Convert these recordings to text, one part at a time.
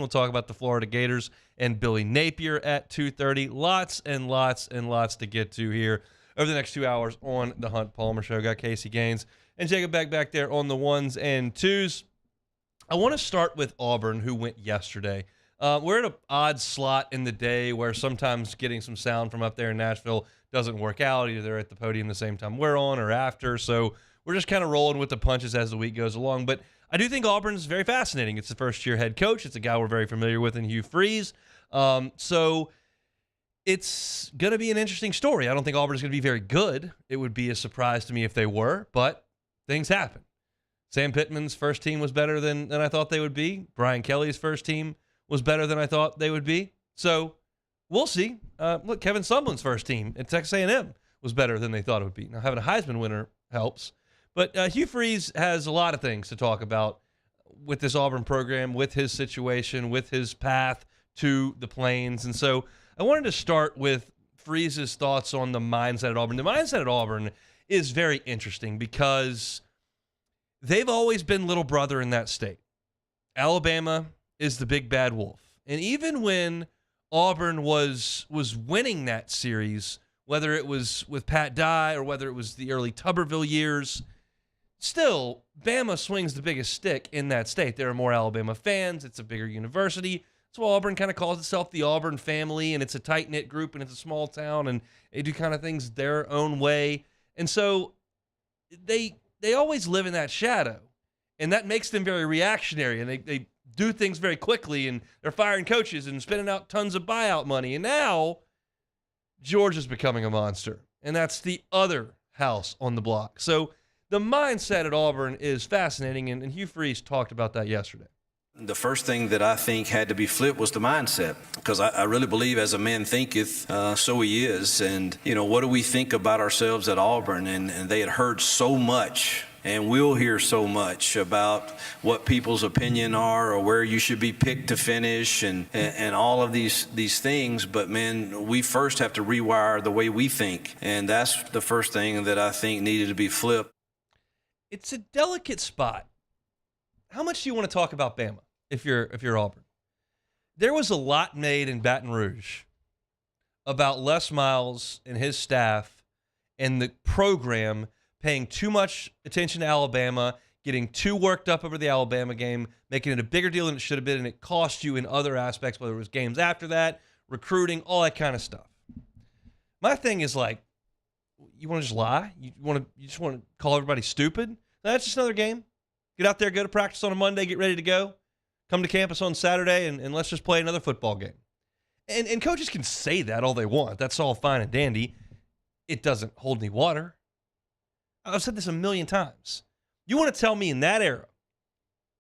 We'll talk about the Florida Gators and Billy Napier at 2:30. Lots and lots and lots to get to here over the next 2 hours on the Hunt Palmer Show. Got Casey Gaines and Jacob Beck back there on the ones and twos. I want to start with Auburn, who went yesterday. We're at an odd slot in the day where sometimes getting some sound from up there in Nashville doesn't work out. Either they're at the podium the same time we're on or after. So we're just kind of rolling with the punches as the week goes along. But I do think Auburn is very fascinating. It's the first-year head coach. It's a guy we're very familiar with in Hugh Freeze. So it's going to be an interesting story. I don't think Auburn is going to be very good. It would be a surprise to me if they were, but things happen. Sam Pittman's first team was better than I thought they would be. Brian Kelly's first team was better than I thought they would be. So we'll see. Look, Kevin Sumlin's first team at Texas A&M was better than they thought it would be. Now, having a Heisman winner helps. But Hugh Freeze has a lot of things to talk about with this Auburn program, with his situation, with his path to the Plains. And so I wanted to start with Freeze's thoughts on the mindset at Auburn. The mindset at Auburn is very interesting because they've always been little brother in that state. Alabama is the big bad wolf. And even when Auburn was winning that series, whether it was with Pat Dye or whether it was the early Tuberville years, still, Bama swings the biggest stick in that state. There are more Alabama fans. It's a bigger university. So Auburn kind of calls itself the Auburn family, and it's a tight-knit group, and it's a small town, and they do kind of things their own way. And so they always live in that shadow, and that makes them very reactionary, and they do things very quickly, and they're firing coaches and spending out tons of buyout money. And now Georgia's becoming a monster, and that's the other house on the block. So the mindset at Auburn is fascinating, and Hugh Freeze talked about that yesterday. The first thing that I think had to be flipped was the mindset, because I really believe as a man thinketh, so he is. And, what do we think about ourselves at Auburn? And they had heard so much, and we'll hear so much about what people's opinion are or where you should be picked to finish and all of these things. But, man, we first have to rewire the way we think. And that's the first thing that I think needed to be flipped. It's a delicate spot. How much do you want to talk about Bama if you're Auburn? There was a lot made in Baton Rouge about Les Miles and his staff and the program paying too much attention to Alabama, getting too worked up over the Alabama game, making it a bigger deal than it should have been, and it cost you in other aspects, whether it was games after that, recruiting, all that kind of stuff. My thing is like, you want to just lie? You just want to call everybody stupid? That's just another game. Get out there, go to practice on a Monday, get ready to go. Come to campus on Saturday, and let's just play another football game. And coaches can say that all they want. That's all fine and dandy. It doesn't hold any water. I've said this a million times. You want to tell me in that era,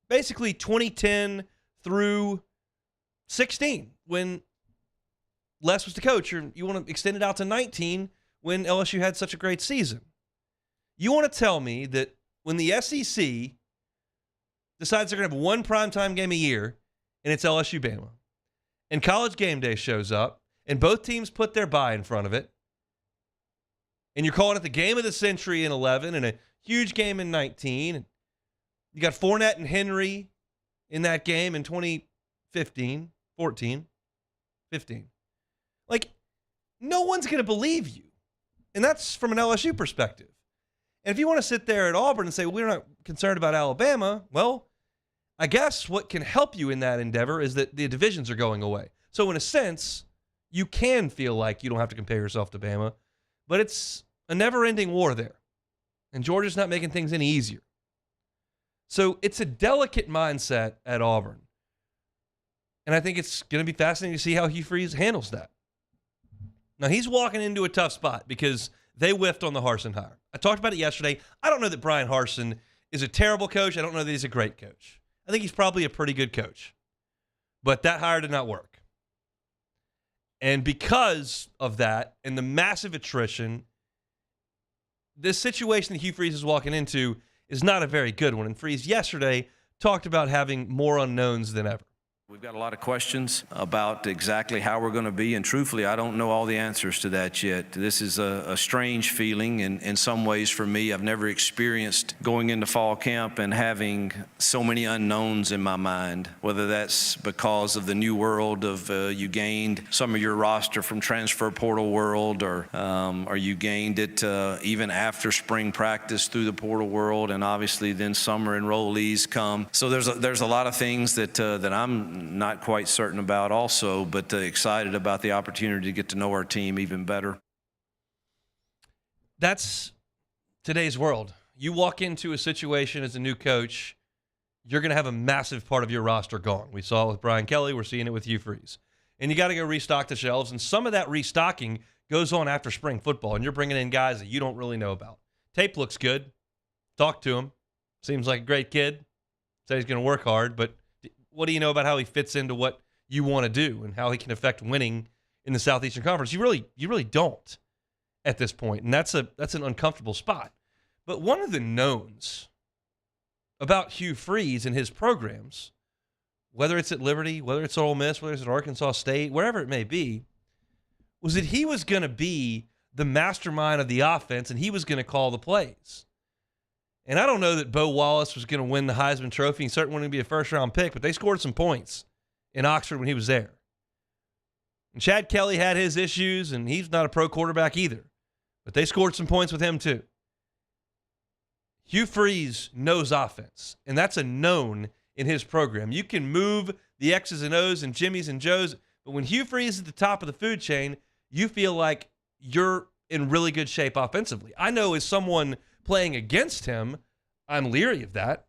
basically 2010 through 16, when Les was the coach, or you want to extend it out to 19 when LSU had such a great season. You want to tell me that when the SEC decides they're going to have one primetime game a year, and it's LSU Bama, and College Game Day shows up, and both teams put their bye in front of it, and you're calling it the game of the century in 11 and a huge game in 19, and you got Fournette and Henry in that game in 2015, 14, 15. Like, no one's going to believe you, and that's from an LSU perspective. And if you want to sit there at Auburn and say, well, we're not concerned about Alabama, well, I guess what can help you in that endeavor is that the divisions are going away. So in a sense, you can feel like you don't have to compare yourself to Bama, but it's a never-ending war there. And Georgia's not making things any easier. So it's a delicate mindset at Auburn. And I think it's going to be fascinating to see how Hugh Freeze handles that. Now, he's walking into a tough spot because they whiffed on the Harsin hire. I talked about it yesterday. I don't know that Brian Harsin is a terrible coach. I don't know that he's a great coach. I think he's probably a pretty good coach. But that hire did not work. And because of that and the massive attrition, this situation that Hugh Freeze is walking into is not a very good one. And Freeze yesterday talked about having more unknowns than ever. We've got a lot of questions about exactly how we're going to be, and truthfully, I don't know all the answers to that yet. This is a strange feeling in some ways for me. I've never experienced going into fall camp and having so many unknowns in my mind, whether that's because of the new world of you gained some of your roster from transfer portal world, or you gained it even after spring practice through the portal world, and obviously then summer enrollees come. So there's a lot of things that I'm not quite certain about also, but excited about the opportunity to get to know our team even better. That's today's world. You walk into a situation as a new coach, you're going to have a massive part of your roster gone. We saw it with Brian Kelly. We're seeing it with Hugh Freeze. And you got to go restock the shelves, and some of that restocking goes on after spring football, and you're bringing in guys that you don't really know about. Tape looks good. Talk to him. Seems like a great kid. Said he's going to work hard, but what do you know about how he fits into what you want to do and how he can affect winning in the Southeastern Conference? You really don't at this point, and that's an uncomfortable spot. But one of the knowns about Hugh Freeze and his programs, whether it's at Liberty, whether it's at Ole Miss, whether it's at Arkansas State, wherever it may be, was that he was going to be the mastermind of the offense, and he was going to call the plays. And I don't know that Bo Wallace was going to win the Heisman Trophy. He certainly wouldn't be a first-round pick, but they scored some points in Oxford when he was there. And Chad Kelly had his issues, and he's not a pro quarterback either. But they scored some points with him too. Hugh Freeze knows offense, and that's a known in his program. You can move the X's and O's and Jimmys and Joes, but when Hugh Freeze is at the top of the food chain, you feel like you're in really good shape offensively. I know as someone playing against him, I'm leery of that.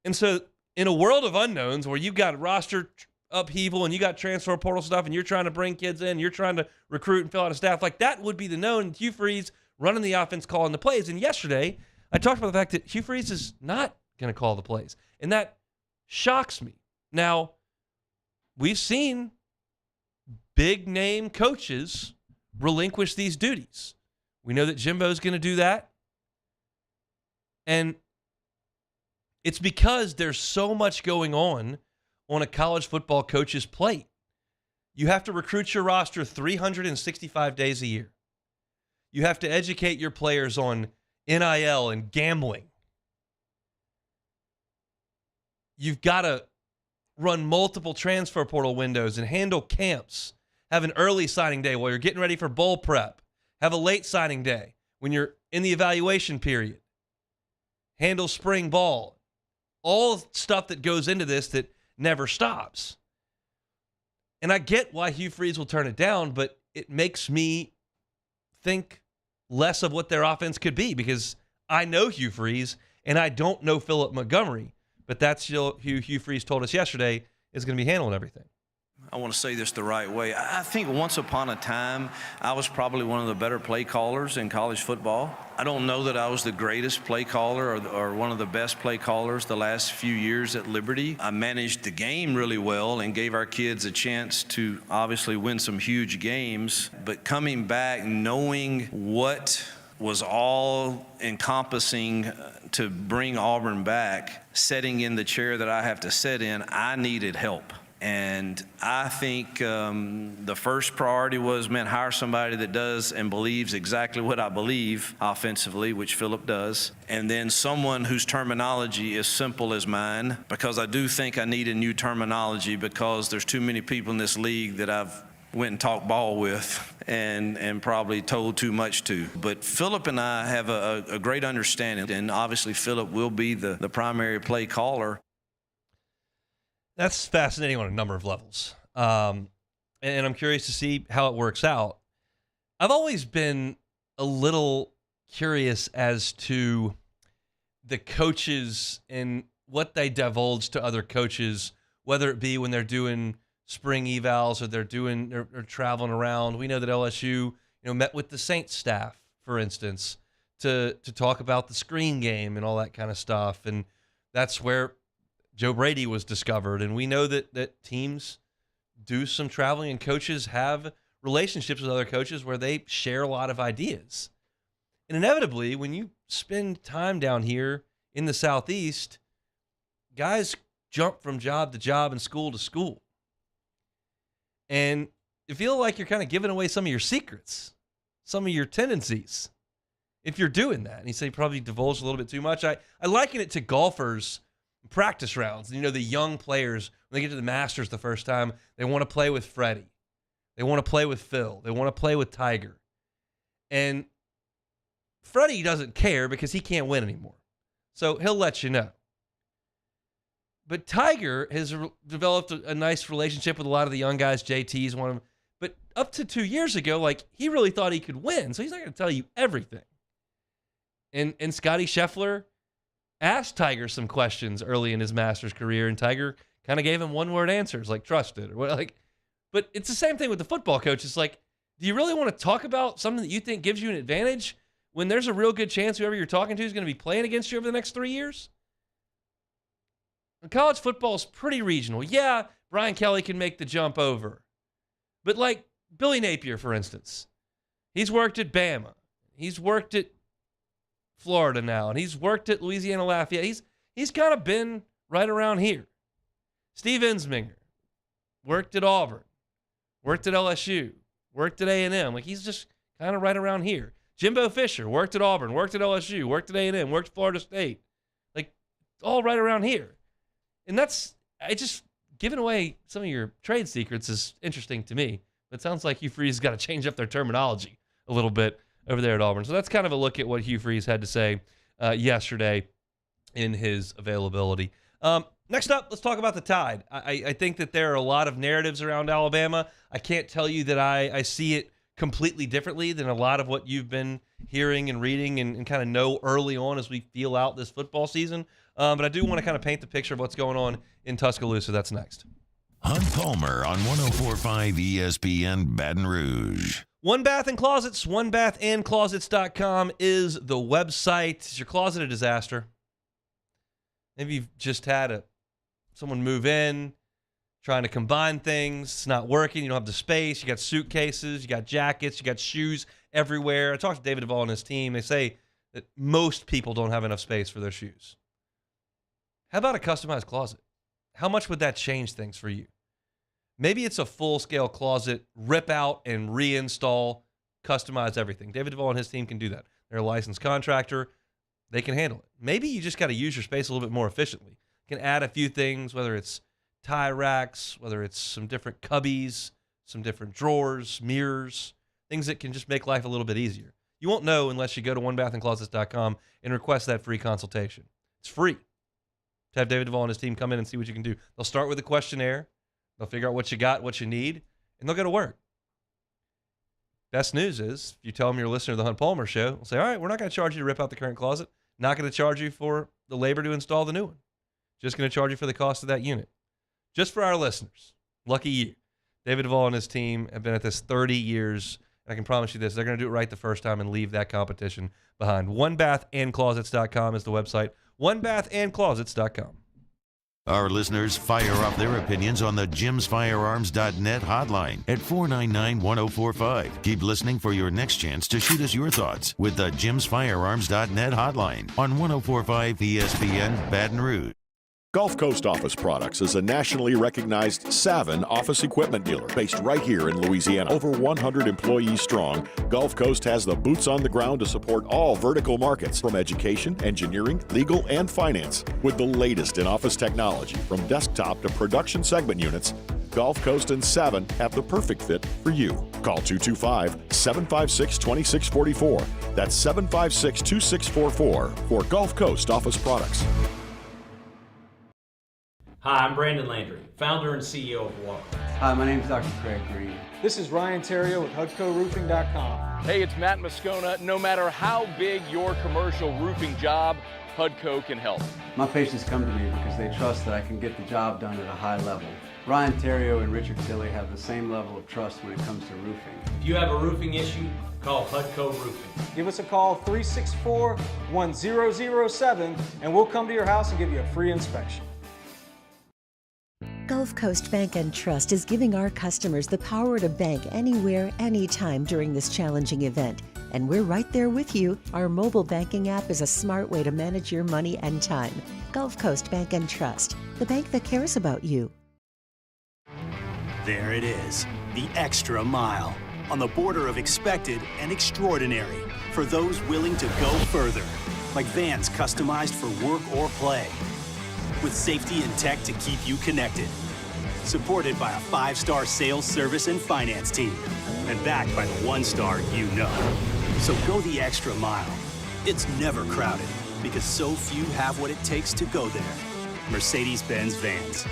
And so in a world of unknowns where you've got roster upheaval and you got transfer portal stuff and you're trying to bring kids in, you're trying to recruit and fill out a staff, like that would be the known. Hugh Freeze running the offense, calling the plays. And yesterday, I talked about the fact that Hugh Freeze is not going to call the plays. And that shocks me. Now, we've seen big-name coaches relinquish these duties. We know that Jimbo's going to do that. And it's because there's so much going on a college football coach's plate. You have to recruit your roster 365 days a year. You have to educate your players on NIL and gambling. You've got to run multiple transfer portal windows and handle camps. Have an early signing day while you're getting ready for bowl prep. Have a late signing day when you're in the evaluation period. Handle spring ball. All stuff that goes into this that never stops. And I get why Hugh Freeze will turn it down, but it makes me think less of what their offense could be because I know Hugh Freeze and I don't know Philip Montgomery, but that's who Hugh Freeze told us yesterday is going to be handling everything. I want to say this the right way. I think once upon a time, I was probably one of the better play callers in college football. I don't know that I was the greatest play caller or one of the best play callers the last few years at Liberty. I managed the game really well and gave our kids a chance to obviously win some huge games. But coming back, knowing what was all encompassing to bring Auburn back, sitting in the chair that I have to sit in, I needed help. And I think the first priority was, hire somebody that does and believes exactly what I believe offensively, which Philip does. And then someone whose terminology is simple as mine, because I do think I need a new terminology because there's too many people in this league that I've went and talked ball with and probably told too much to. But Philip and I have a great understanding, and obviously Philip will be the primary play caller. That's fascinating on a number of levels. And I'm curious to see how it works out. I've always been a little curious as to the coaches and what they divulge to other coaches, whether it be when they're doing spring evals or they're traveling around. We know that LSU, met with the Saints staff, for instance, to talk about the screen game and all that kind of stuff. And that's where Joe Brady was discovered, and we know that teams do some traveling and coaches have relationships with other coaches where they share a lot of ideas. And inevitably, when you spend time down here in the Southeast, guys jump from job to job and school to school. And you feel like you're kind of giving away some of your secrets, some of your tendencies, if you're doing that. And he said he probably divulged a little bit too much. I liken it to golfers' practice rounds. You know, the young players, when they get to the Masters the first time, they want to play with Freddie. They want to play with Phil. They want to play with Tiger. And Freddie doesn't care because he can't win anymore. So he'll let you know. But Tiger has developed a nice relationship with a lot of the young guys. JT's one of them. But up to 2 years ago, like, he really thought he could win. So he's not going to tell you everything. And Scotty Scheffler asked Tiger some questions early in his Masters career, and Tiger kind of gave him one-word answers, like trust it or what. Like, but it's the same thing with the football coach. It's like, do you really want to talk about something that you think gives you an advantage when there's a real good chance whoever you're talking to is going to be playing against you over the next 3 years? College football is pretty regional. Yeah, Brian Kelly can make the jump over. But like Billy Napier, for instance, he's worked at Bama. He's worked at Florida now, and he's worked at Louisiana Lafayette. He's kind of been right around here. Steve Ensminger worked at Auburn, worked at LSU, worked at A&M. Like, he's just kind of right around here. Jimbo Fisher worked at Auburn, worked at LSU, worked at A&M, worked at Florida State. Like, all right around here. And giving away some of your trade secrets is interesting to me. But it sounds like Hugh Freeze has got to change up their terminology a little bit over there at Auburn. So that's kind of a look at what Hugh Freeze had to say yesterday in his availability. Next up, let's talk about the Tide. I think that there are a lot of narratives around Alabama. I can't tell you that I see it completely differently than a lot of what you've been hearing and reading and kind of know early on as we feel out this football season. But I do want to kind of paint the picture of what's going on in Tuscaloosa. That's next. Hunt Palmer on 104.5 ESPN Baton Rouge. One Bath and Closets, onebathandclosets.com is the website. Is your closet a disaster? Maybe you've just had someone move in, trying to combine things. It's not working. You don't have the space. You got suitcases. You got jackets. You got shoes everywhere. I talked to David Duvall and his team. They say that most people don't have enough space for their shoes. How about a customized closet? How much would that change things for you? Maybe it's a full-scale closet, rip out and reinstall, customize everything. David Duvall and his team can do that. They're a licensed contractor. They can handle it. Maybe you just got to use your space a little bit more efficiently. You can add a few things, whether it's tie racks, whether it's some different cubbies, some different drawers, mirrors, things that can just make life a little bit easier. You won't know unless you go to onebathandclosets.com and request that free consultation. It's free to have David Duvall and his team come in and see what you can do. They'll start with a questionnaire. They'll figure out what you got, what you need, and they'll go to work. Best news is, if you tell them you're a listener to the Hunt Palmer Show, they'll say, all right, we're not going to charge you to rip out the current closet. Not going to charge you for the labor to install the new one. Just going to charge you for the cost of that unit. Just for our listeners. Lucky you. David Duvall and his team have been at this 30 years. And I can promise you this, they're going to do it right the first time and leave that competition behind. Onebathandclosets.com is the website. Onebathandclosets.com. Our listeners fire up their opinions on the jimsfirearms.net hotline at 499-1045. Keep listening for your next chance to shoot us your thoughts with the jimsfirearms.net hotline on 104.5 ESPN Baton Rouge. Gulf Coast Office Products is a nationally recognized Savin office equipment dealer based right here in Louisiana. Over 100 employees strong, Gulf Coast has the boots on the ground to support all vertical markets from education, engineering, legal, and finance. With the latest in office technology from desktop to production segment units, Gulf Coast and Savin have the perfect fit for you. Call 225-756-2644. That's 756-2644 for Gulf Coast Office Products. Hi, I'm Brandon Landry, founder and CEO of Walker. Hi, my name is Dr. Craig Green. This is Ryan Terrio with HUDCORoofing.com. Hey, it's Matt Moscona. No matter how big your commercial roofing job, HUDCO can help. My patients come to me because they trust that I can get the job done at a high level. Ryan Terrio and Richard Tilley have the same level of trust when it comes to roofing. If you have a roofing issue, call HUDCO Roofing. Give us a call, 364-1007, and we'll come to your house and give you a free inspection. Gulf Coast Bank and Trust is giving our customers the power to bank anywhere, anytime during this challenging event. And we're right there with you. Our mobile banking app is a smart way to manage your money and time. Gulf Coast Bank and Trust, the bank that cares about you. There it is, the extra mile, on the border of expected and extraordinary, for those willing to go further, like vans customized for work or play, with safety and tech to keep you connected, supported by a 5-star sales, service, and finance team, and backed by the 1-star you know. So go the extra mile. It's never crowded, because so few have what it takes to go there. Mercedes-Benz Vans.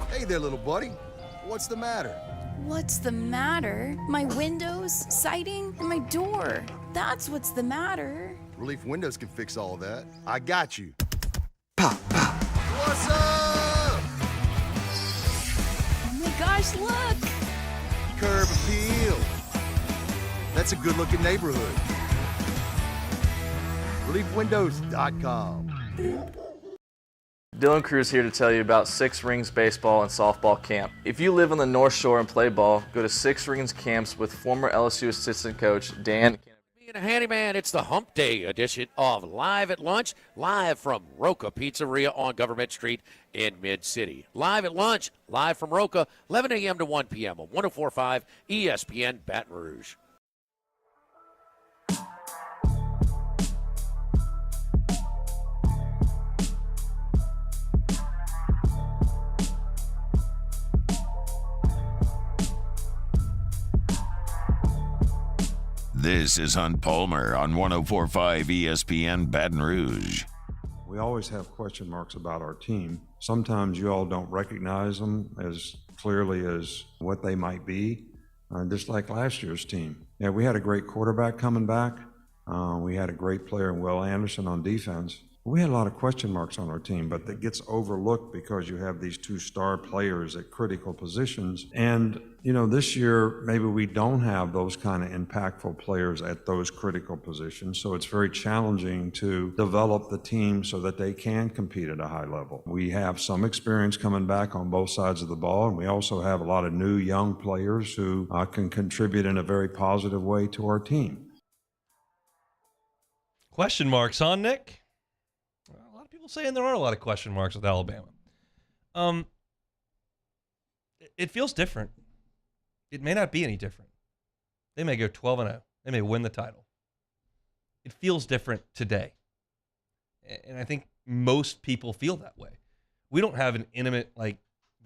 Hey there, little buddy. What's the matter? What's the matter? My windows, siding, and my door. That's what's the matter. Relief Windows can fix all of that. I got you. Pop, pop. What's up? Oh my gosh, look! Curb appeal. That's a good-looking neighborhood. ReliefWindows.com. Dylan Cruz here to tell you about Six Rings Baseball and Softball Camp. If you live on the North Shore and play ball, go to Six Rings Camps with former LSU assistant coach Dan. Being a handyman, it's the Hump Day edition of Live at Lunch, live from Roca Pizzeria on Government Street in Mid-City. Live at Lunch, live from Roca, 11 a.m. to 1 p.m. on 104.5 ESPN Baton Rouge. This is Hunt Palmer on 104.5 ESPN Baton Rouge. We always have question marks about our team. Sometimes you all don't recognize them as clearly as what they might be, just like last year's team. Yeah, we had a great quarterback coming back. We had a great player in Will Anderson on defense. We had a lot of question marks on our team, but that gets overlooked because you have these 2 star players at critical positions. And, you know, this year, maybe we don't have those kind of impactful players at those critical positions. So it's very challenging to develop the team so that they can compete at a high level. We have some experience coming back on both sides of the ball, and we also have a lot of new young players who can contribute in a very positive way to our team. Question marks on Nick? A lot of people saying there are a lot of question marks with Alabama. It feels different. It may not be any different. They may go 12-0. They may win the title. It feels different today. And I think most people feel that way. We don't have an intimate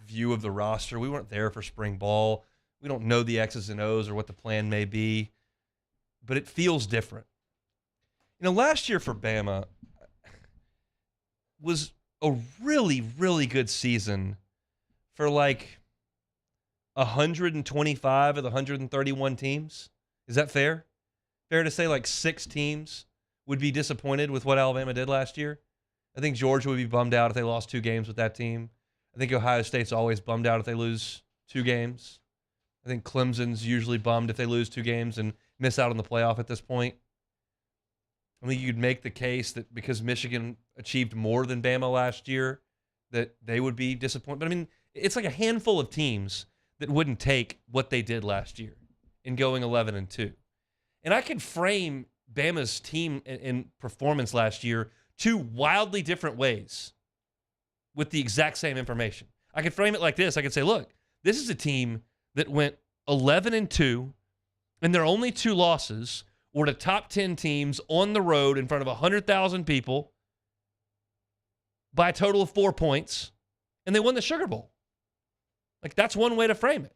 view of the roster. We weren't there for spring ball. We don't know the X's and O's or what the plan may be. But it feels different. You know, last year for Bama was a really, really good season for 125 of the 131 teams. Is that fair? Fair to say 6 teams would be disappointed with what Alabama did last year? I think Georgia would be bummed out if they lost 2 games with that team. I think Ohio State's always bummed out if they lose 2 games. I think Clemson's usually bummed if they lose 2 games and miss out on the playoff at this point. I think you'd make the case that because Michigan achieved more than Bama last year, that they would be disappointed. But I mean, it's like a handful of teams that wouldn't take what they did last year in going 11-2. And I can frame Bama's team and performance last year 2 wildly different ways with the exact same information. I could frame it like this. I could say, look, this is a team that went 11-2, and their only 2 losses were to top 10 teams on the road in front of 100,000 people by a total of 4 points, and they won the Sugar Bowl. That's one way to frame it.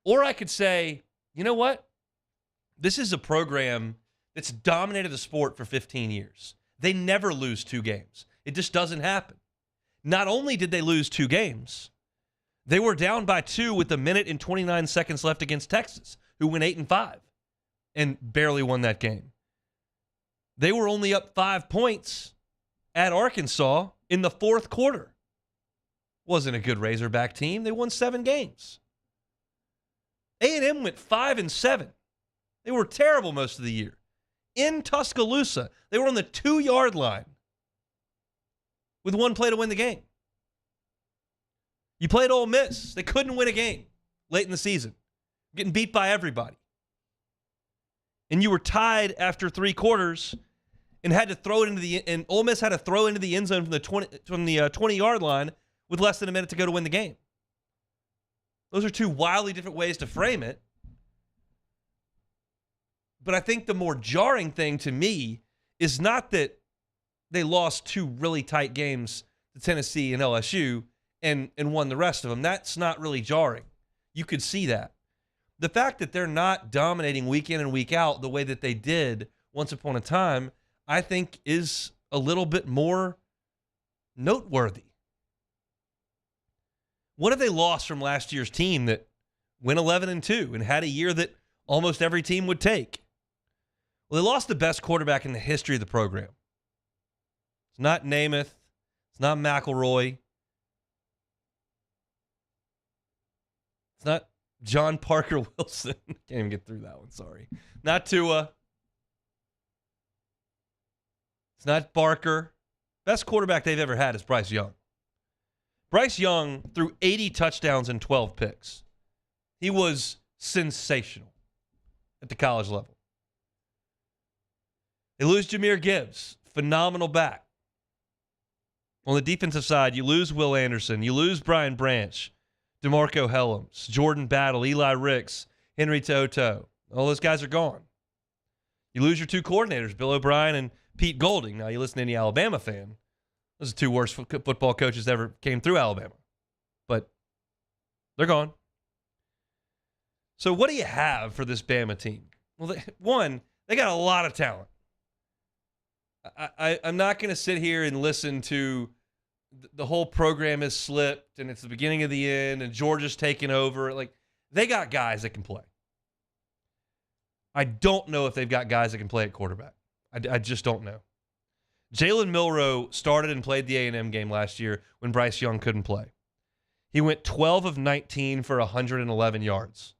Or I could say, you know what? This is a program that's dominated the sport for 15 years. They never lose 2 games. It just doesn't happen. Not only did they lose 2 games, They were down by 2 with 1:29 seconds left against Texas, who went 8-5 and barely won that game. They were only up 5 points at Arkansas in the fourth quarter. Wasn't a good Razorback team. They won 7 games. A&M went 5-7. They were terrible most of the year. In Tuscaloosa, they were on the 2-yard line with 1 play to win the game. You played Ole Miss. They couldn't win a game late in the season, getting beat by everybody. And you were tied after 3 quarters and had to throw it into and Ole Miss had to throw into the end zone from the 20-yard line with less than a minute to go to win the game. Those are 2 wildly different ways to frame it. But I think the more jarring thing to me is not that they lost 2 really tight games to Tennessee and LSU and won the rest of them. That's not really jarring. You could see that. The fact that they're not dominating week in and week out the way that they did once upon a time, I think is a little bit more noteworthy. What have they lost from last year's team that went 11-2 and had a year that almost every team would take? Well, they lost the best quarterback in the history of the program. It's not Namath. It's not McElroy. It's not John Parker Wilson. Can't even get through that one, sorry. Not Tua. It's not Barker. Best quarterback they've ever had is Bryce Young. Bryce Young threw 80 touchdowns and 12 picks. He was sensational at the college level. They lose Jahmyr Gibbs, phenomenal back. On the defensive side, you lose Will Anderson. You lose Brian Branch, DeMarco Helms, Jordan Battle, Eli Ricks, Henry Toto. All those guys are gone. You lose your 2 coordinators, Bill O'Brien and Pete Golding. Now, you listen to any Alabama fan, those are 2 worst football coaches that ever came through Alabama. But they're gone. So what do you have for this Bama team? Well, they got a lot of talent. I'm not going to sit here and listen to the whole program has slipped and it's the beginning of the end and Georgia's taking over. Like, they got guys that can play. I don't know if they've got guys that can play at quarterback. I just don't know. Jalen Milroe started and played the A&M game last year when Bryce Young couldn't play. He went 12 of 19 for 111 yards.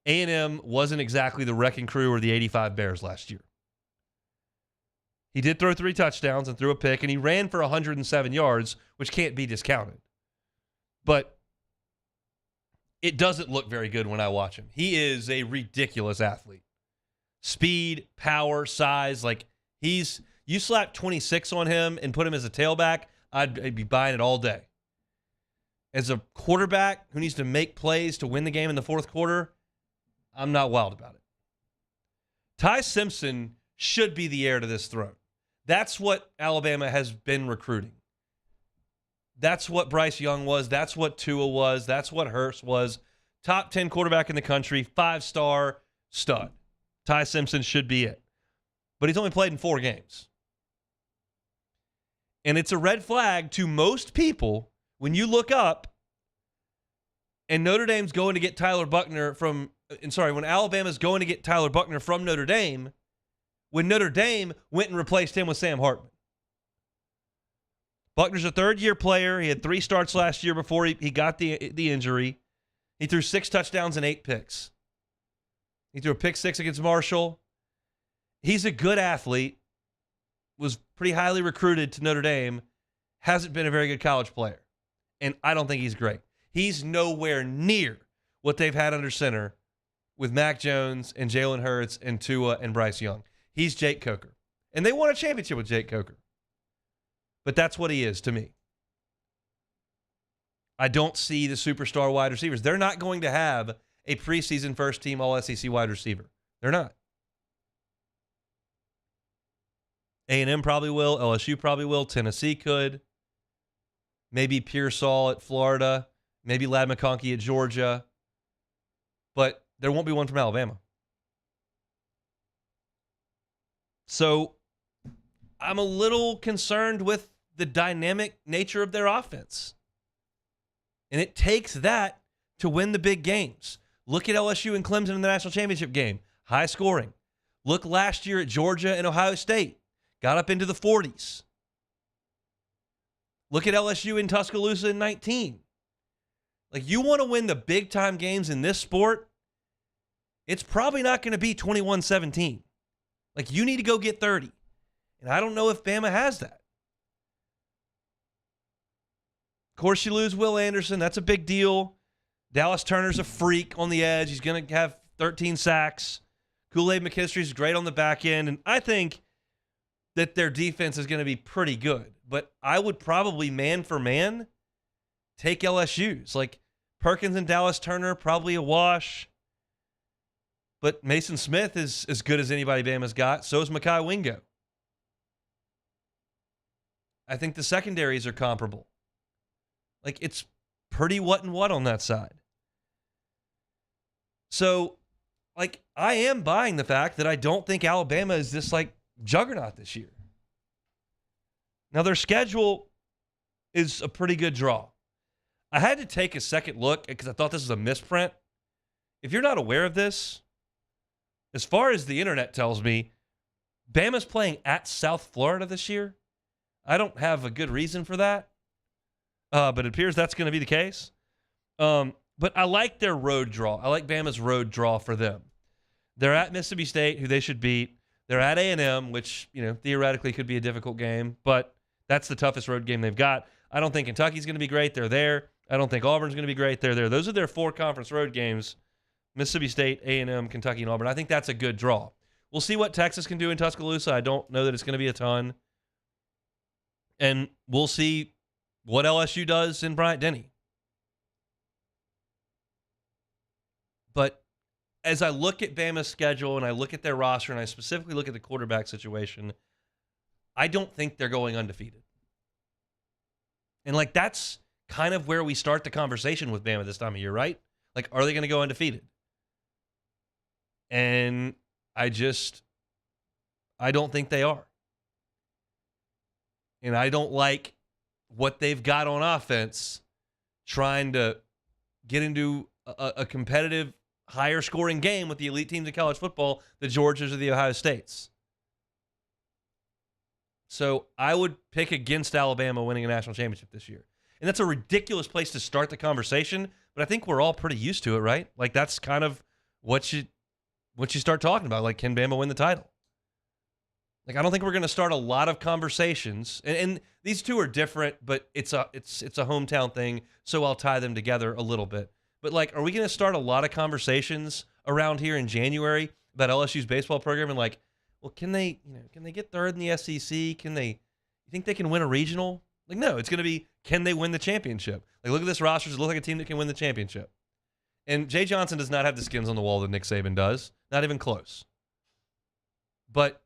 A&M wasn't exactly the wrecking crew or the 85 Bears last year. He did throw 3 touchdowns and threw a pick, and he ran for 107 yards, which can't be discounted. But it doesn't look very good when I watch him. He is a ridiculous athlete. Speed, power, size. Like, you slap 26 on him and put him as a tailback, I'd be buying it all day. As a quarterback who needs to make plays to win the game in the fourth quarter, I'm not wild about it. Ty Simpson should be the heir to this throne. That's what Alabama has been recruiting. That's what Bryce Young was. That's what Tua was. That's what Hurst was. Top 10 quarterback in the country, 5-star stud. Ty Simpson should be it. But he's only played in 4 games. And it's a red flag to most people when you look up and Notre Dame's going to get Tyler Buckner when Alabama's going to get Tyler Buckner from Notre Dame, when Notre Dame went and replaced him with Sam Hartman. Buckner's a 3rd-year player. He had 3 starts last year before he got the injury. He threw 6 touchdowns and 8 picks. He threw a pick 6 against Marshall. He's a good athlete, was pretty highly recruited to Notre Dame, hasn't been a very good college player. And I don't think he's great. He's nowhere near what they've had under center with Mac Jones and Jalen Hurts and Tua and Bryce Young. He's Jake Coker. And they won a championship with Jake Coker. But that's what he is to me. I don't see the superstar wide receivers. They're not going to have a preseason first-team All-SEC wide receiver. They're not. A&M probably will. LSU probably will. Tennessee could. Maybe Pearsall at Florida. Maybe Ladd McConkey at Georgia. But there won't be one from Alabama. So I'm a little concerned with the dynamic nature of their offense. And it takes that to win the big games. Look at LSU and Clemson in the national championship game. High scoring. Look last year at Georgia and Ohio State. Got up into the 40s. Look at LSU in Tuscaloosa in 19. Like, you want to win the big-time games in this sport, it's probably not going to be 21-17. Like, you need to go get 30. And I don't know if Bama has that. Of course, you lose Will Anderson. That's a big deal. Dallas Turner's a freak on the edge. He's going to have 13 sacks. Kool-Aid McKinstry's great on the back end. And I think that their defense is going to be pretty good. But I would probably, man for man, take LSU's. Like, Perkins and Dallas Turner, probably a wash. But Mason Smith is as good as anybody Bama's got. So is Mekhi Wingo. I think the secondaries are comparable. Like, it's pretty what and what on that side. So, like, I am buying the fact that I don't think Alabama is this, like, juggernaut this year. Now, their schedule is a pretty good draw. I had to take a second look because I thought this was a misprint. If you're not aware of this, as far as the internet tells me, Bama's playing at South Florida this year. I don't have a good reason for that, but it appears that's going to be the case. But I like their road draw. I like Bama's road draw for them. They're at Mississippi State, who they should beat. They're at A&M, which, you know, theoretically could be a difficult game, but that's the toughest road game they've got. I don't think Kentucky's going to be great. They're there. I don't think Auburn's going to be great. They're there. Those are their 4 conference road games: Mississippi State, A&M, Kentucky, and Auburn. I think that's a good draw. We'll see what Texas can do in Tuscaloosa. I don't know that it's going to be a ton. And we'll see what LSU does in Bryant-Denny. But as I look at Bama's schedule and I look at their roster and I specifically look at the quarterback situation, I don't think they're going undefeated. And, like, that's kind of where we start the conversation with Bama this time of year, right? Like, are they going to go undefeated? And I don't think they are. And I don't like what they've got on offense trying to get into a competitive, higher scoring game with the elite teams in college football, the Georgias or the Ohio States. So I would pick against Alabama winning a national championship this year. And that's a ridiculous place to start the conversation, but I think we're all pretty used to it, right? Like, that's kind of what you start talking about. Like, can Bama win the title? Like, I don't think we're going to start a lot of conversations. And these two are different, but it's a hometown thing, so I'll tie them together a little bit. But, like, are we going to start a lot of conversations around here in January about LSU's baseball program and, like, well, can they get third in the SEC? You think they can win a regional? Like, no, it's going to be, can they win the championship? Like, look at this roster. Does it look like a team that can win the championship? And Jay Johnson does not have the skins on the wall that Nick Saban does. Not even close. But,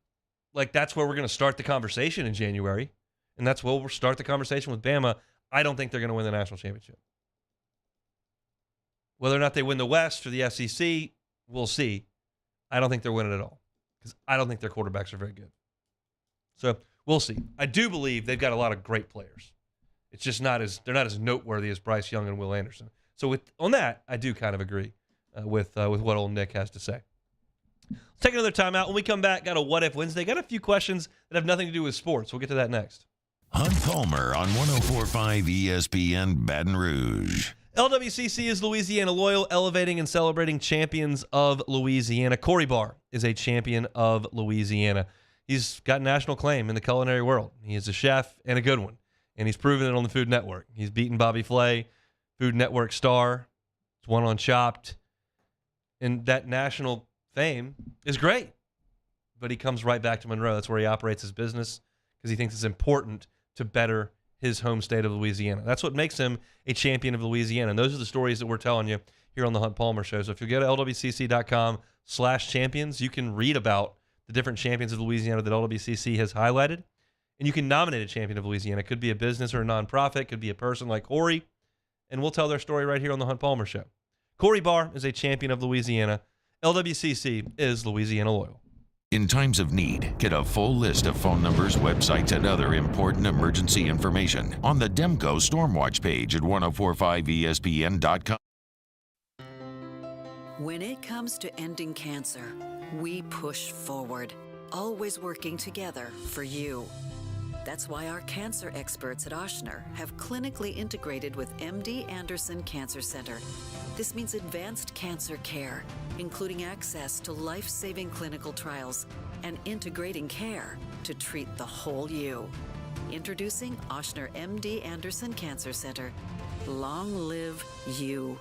like, that's where we're going to start the conversation in January. And that's where we'll start the conversation with Bama. I don't think they're going to win the national championship. Whether or not they win the West or the SEC, we'll see. I don't think they're winning at all because I don't think their quarterbacks are very good. So we'll see. I do believe they've got a lot of great players. It's just they're not as noteworthy as Bryce Young and Will Anderson. So on that, I do kind of agree with what old Nick has to say. Let's take another timeout. When we come back, got a What If Wednesday. Got a few questions that have nothing to do with sports. We'll get to that next. Hunt Palmer on 104.5 ESPN Baton Rouge. LWCC is Louisiana Loyal, elevating and celebrating champions of Louisiana. Corey Barr is a champion of Louisiana. He's got national claim in the culinary world. He is a chef and a good one, and he's proven it on the Food Network. He's beaten Bobby Flay, Food Network star. He's won on Chopped, and that national fame is great. But he comes right back to Monroe. That's where he operates his business because he thinks it's important to better his home state of Louisiana. That's what makes him a champion of Louisiana. And those are the stories that we're telling you here on the Hunt Palmer Show. So if you go to lwcc.com/champions, you can read about the different champions of Louisiana that LWCC has highlighted. And you can nominate a champion of Louisiana. It could be a business or a nonprofit. It could be a person like Corey. And we'll tell their story right here on the Hunt Palmer Show. Corey Barr is a champion of Louisiana. LWCC is Louisiana Loyal. In times of need, get a full list of phone numbers, websites, and other important emergency information on the Demco Stormwatch page at 1045ESPN.com. When it comes to ending cancer, we push forward, always working together for you. That's why our cancer experts at Ochsner have clinically integrated with MD Anderson Cancer Center. This means advanced cancer care, including access to life-saving clinical trials and integrating care to treat the whole you. Introducing Ochsner MD Anderson Cancer Center. Long live you.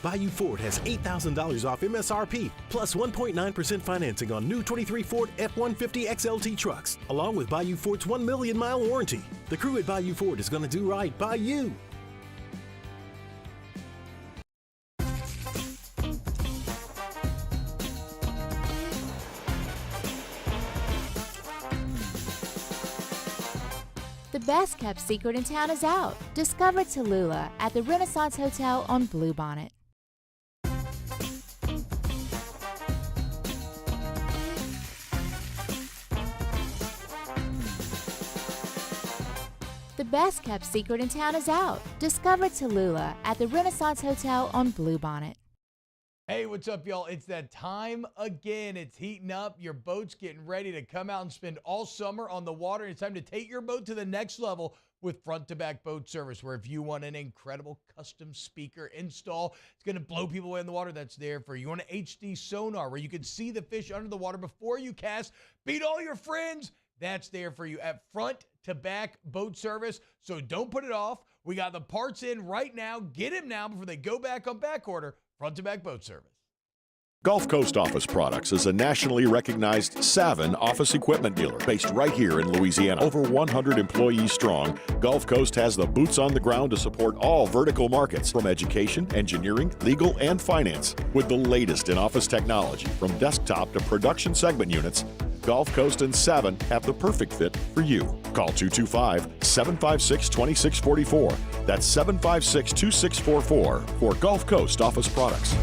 Bayou Ford has $8,000 off MSRP, plus 1.9% financing on new 23 Ford F-150 XLT trucks, along with Bayou Ford's 1 million mile warranty. The crew at Bayou Ford is going to do right by you. The best kept secret in town is out. Discover Tallulah at the Renaissance Hotel on Bluebonnet. The best kept secret in town is out. Discover Tallulah at the Renaissance Hotel on Bluebonnet. Hey, what's up, y'all? It's that time again. It's heating up. Your boat's getting ready to come out and spend all summer on the water. It's time to take your boat to the next level with front-to-back boat service, where if you want an incredible custom speaker install, it's going to blow people away in the water, that's there for you. You want an HD sonar where you can see the fish under the water before you cast, beat all your friends, that's there for you at front-to-back boat service. So don't put it off. We got the parts in right now. Get them now before they go back on back order. Front-to-back boat service. Gulf Coast Office Products is a nationally recognized Savin office equipment dealer based right here in Louisiana. Over 100 employees strong, Gulf Coast has the boots on the ground to support all vertical markets, from education, engineering, legal, and finance. With the latest in office technology, from desktop to production segment units, Gulf Coast and Savin have the perfect fit for you. Call 225-756-2644. That's 756-2644 for Gulf Coast Office Products.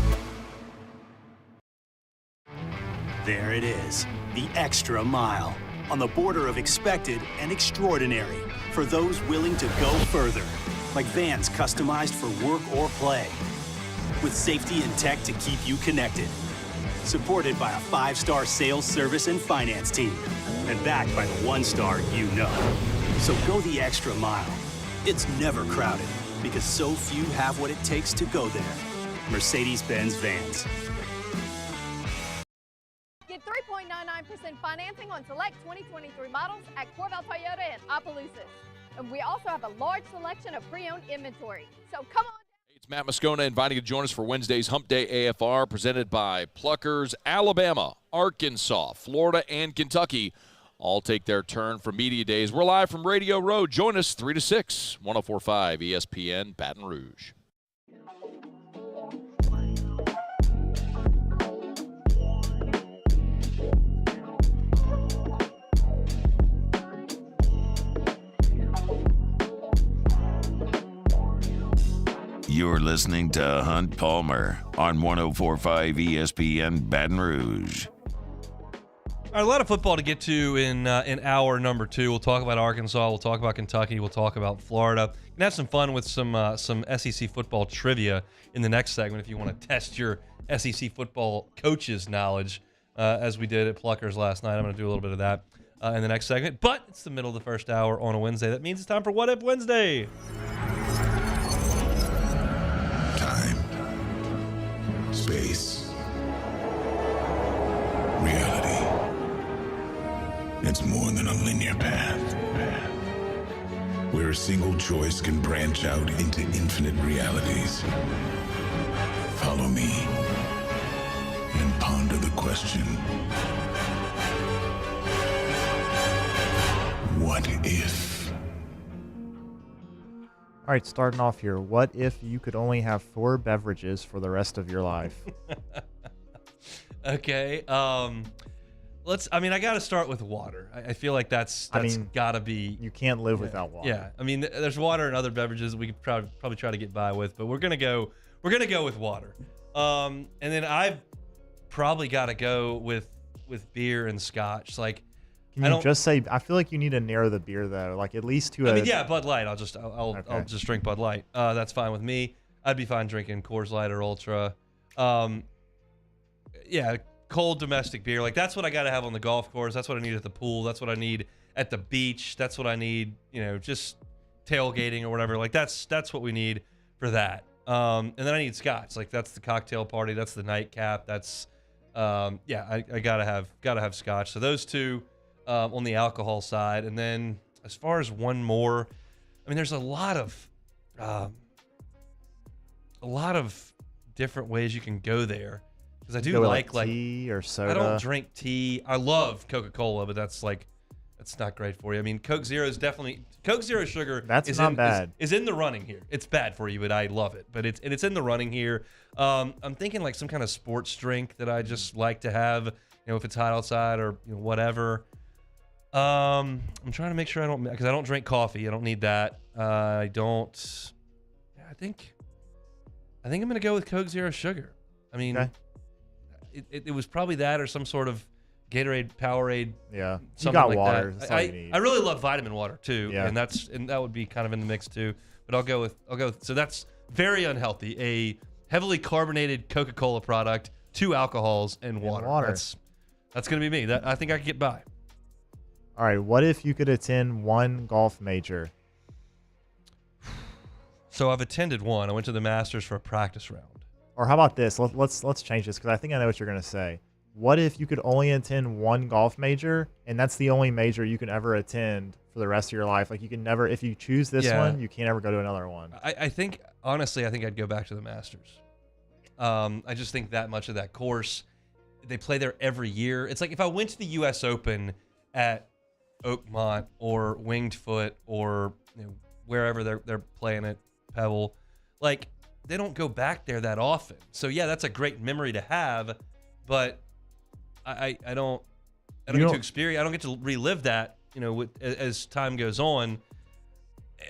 There it is, the extra mile, on the border of expected and extraordinary, for those willing to go further, like vans customized for work or play, with safety and tech to keep you connected, supported by a 5-star sales, service, and finance team, and backed by the 1-star you know. So go the extra mile. It's never crowded, because so few have what it takes to go there. Mercedes-Benz Vans. Get 3.99% financing on select 2023 models at Corval Toyota in Opelousas. And we also have a large selection of pre-owned inventory. So come on. It's Matt Moscona inviting you to join us for Wednesday's Hump Day AFR, presented by Pluckers. Alabama, Arkansas, Florida, and Kentucky all take their turn for Media Days. We're live from Radio Row. Join us 3 to 6, 104.5 ESPN Baton Rouge. You're listening to Hunt Palmer on 104.5 ESPN Baton Rouge. All right, a lot of football to get to in hour number 2. We'll talk about Arkansas. We'll talk about Kentucky. We'll talk about Florida. We're gonna have some fun with some SEC football trivia in the next segment if you want to test your SEC football coaches' knowledge, as we did at Pluckers last night. I'm going to do a little bit of that in the next segment. But it's the middle of the first hour on a Wednesday. That means it's time for What If Wednesday. Space. Reality. It's more than a linear path. Where a single choice can branch out into infinite realities. Follow me and ponder the question. What if? All right, starting off here. What if you could only have 4 beverages for the rest of your life? Okay. I got to start with water. I feel like that's got to be. You can't live without water. Yeah. I mean, there's water and other beverages that we could probably try to get by with, but we're gonna go with water. And then I've probably got to go with with beer and scotch. Like, Can you just say? I feel like you need to narrow the beer though, like at least to I a. mean, yeah, Bud Light. I'll just drink Bud Light. That's fine with me. I'd be fine drinking Coors Light or Ultra. Yeah, cold domestic beer. Like, that's what I got to have on the golf course. That's what I need at the pool. That's what I need at the beach. That's what I need, just tailgating or whatever. Like, that's what we need for that. And then I need scotch. Like, that's the cocktail party. That's the nightcap. That's, I gotta have scotch. So those two on the alcohol side. And then as far as one more, I mean, there's a lot of different ways you can go there. Because I do like tea or soda. I don't drink tea. I love Coca-Cola, but that's not great for you. I mean, Coke Zero sugar. That's not bad. Is in the running here. It's bad for you, but I love it. But it's in the running here. I'm thinking like some kind of sports drink that I just like to have. If it's hot outside or whatever. I'm trying to make sure because I don't drink coffee. I don't need that. I think I'm gonna go with Coke Zero Sugar. I mean, okay. It was probably that or some sort of Gatorade, Powerade. Yeah, something you got like water. That. That's all you need. I really love vitamin water too, Yeah. and that would be kind of in the mix too. But I'll go with so that's very unhealthy. A heavily carbonated Coca-Cola product, 2 alcohols, and water. That's gonna be me. That I think I could get by. All right. What if you could attend one golf major? So I've attended one. I went to the Masters for a practice round. Or how about this? Let's change this because I think I know what you're gonna say. What if you could only attend one golf major and that's the only major you can ever attend for the rest of your life? Like you can never, if you choose this one, you can't ever go to another one. I think honestly, I'd go back to the Masters. I just think that much of that course, they play there every year. It's like if I went to the U.S. Open at Oakmont or Winged Foot or wherever they're playing at Pebble, like they don't go back there that often. So yeah, that's a great memory to have, but I don't get to experience. I don't get to relive that. As time goes on.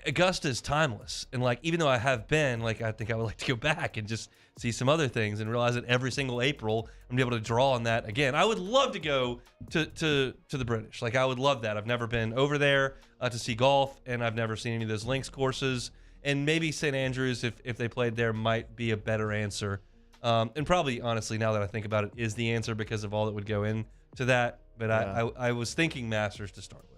Augusta is timeless, and like even though I have been, like I think I would like to go back and just see some other things and realize that every single April I'm gonna be able to draw on that again. I would love to go to the British. Like I would love that. I've never been over there to see golf, and I've never seen any of those links courses. And maybe St. Andrews, if they played there, might be a better answer. And probably, honestly, now that I think about it, is the answer because of all that would go into that. But yeah. I was thinking Masters to start with.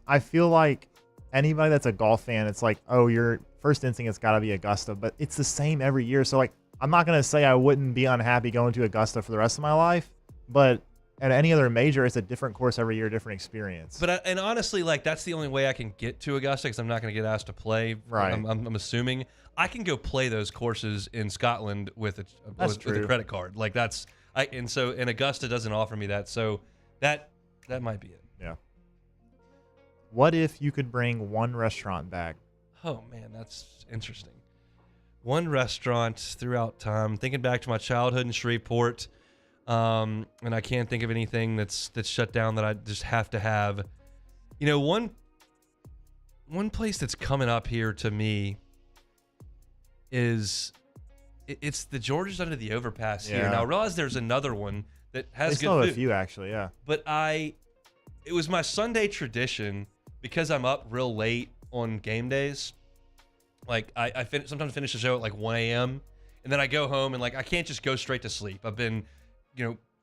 I feel like anybody that's a golf fan, it's like, oh, your first instinct has got to be Augusta, but it's the same every year. So like, I'm not gonna say I wouldn't be unhappy going to Augusta for the rest of my life, but at any other major, it's a different course every year, different experience. But and honestly, like that's the only way I can get to Augusta because I'm not going to get asked to play. Right. I'm assuming I can go play those courses in Scotland with a credit card. Like and Augusta doesn't offer me that, so that might be it. Yeah. What if you could bring one restaurant back? Oh man, that's interesting. One restaurant throughout time. Thinking back to my childhood in Shreveport. And I can't think of anything that's shut down that I just have to have. One place that's coming up here to me is it's the George's Under the Overpass here. Now I realize there's another one that has good food. A few actually, yeah. But it was my Sunday tradition because I'm up real late on game days. Like I sometimes finish the show at like 1 a.m. and then I go home and like I can't just go straight to sleep. I've been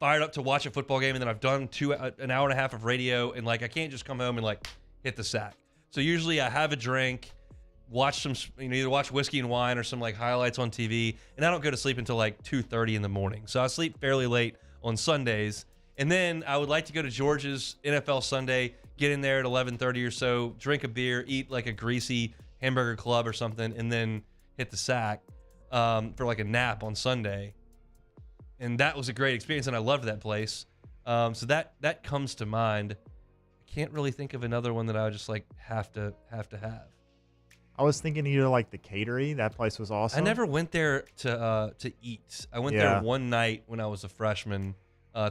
fired up to watch a football game, and then I've done an hour and a half of radio, and like I can't just come home and like hit the sack. So usually I have a drink, watch some, either watch Whiskey and Wine or some like highlights on TV, and I don't go to sleep until like 2:30 in the morning. So I sleep fairly late on Sundays, and then I would like to go to George's NFL Sunday, get in there at 11:30 or so, drink a beer, eat like a greasy hamburger club or something, and then hit the sack for like a nap on Sunday. And that was a great experience, and I loved that place. So that comes to mind. I can't really think of another one that I would just like have to have. I was thinking either like the Catery. That place was awesome. I never went there to eat. I went there one night when I was a freshman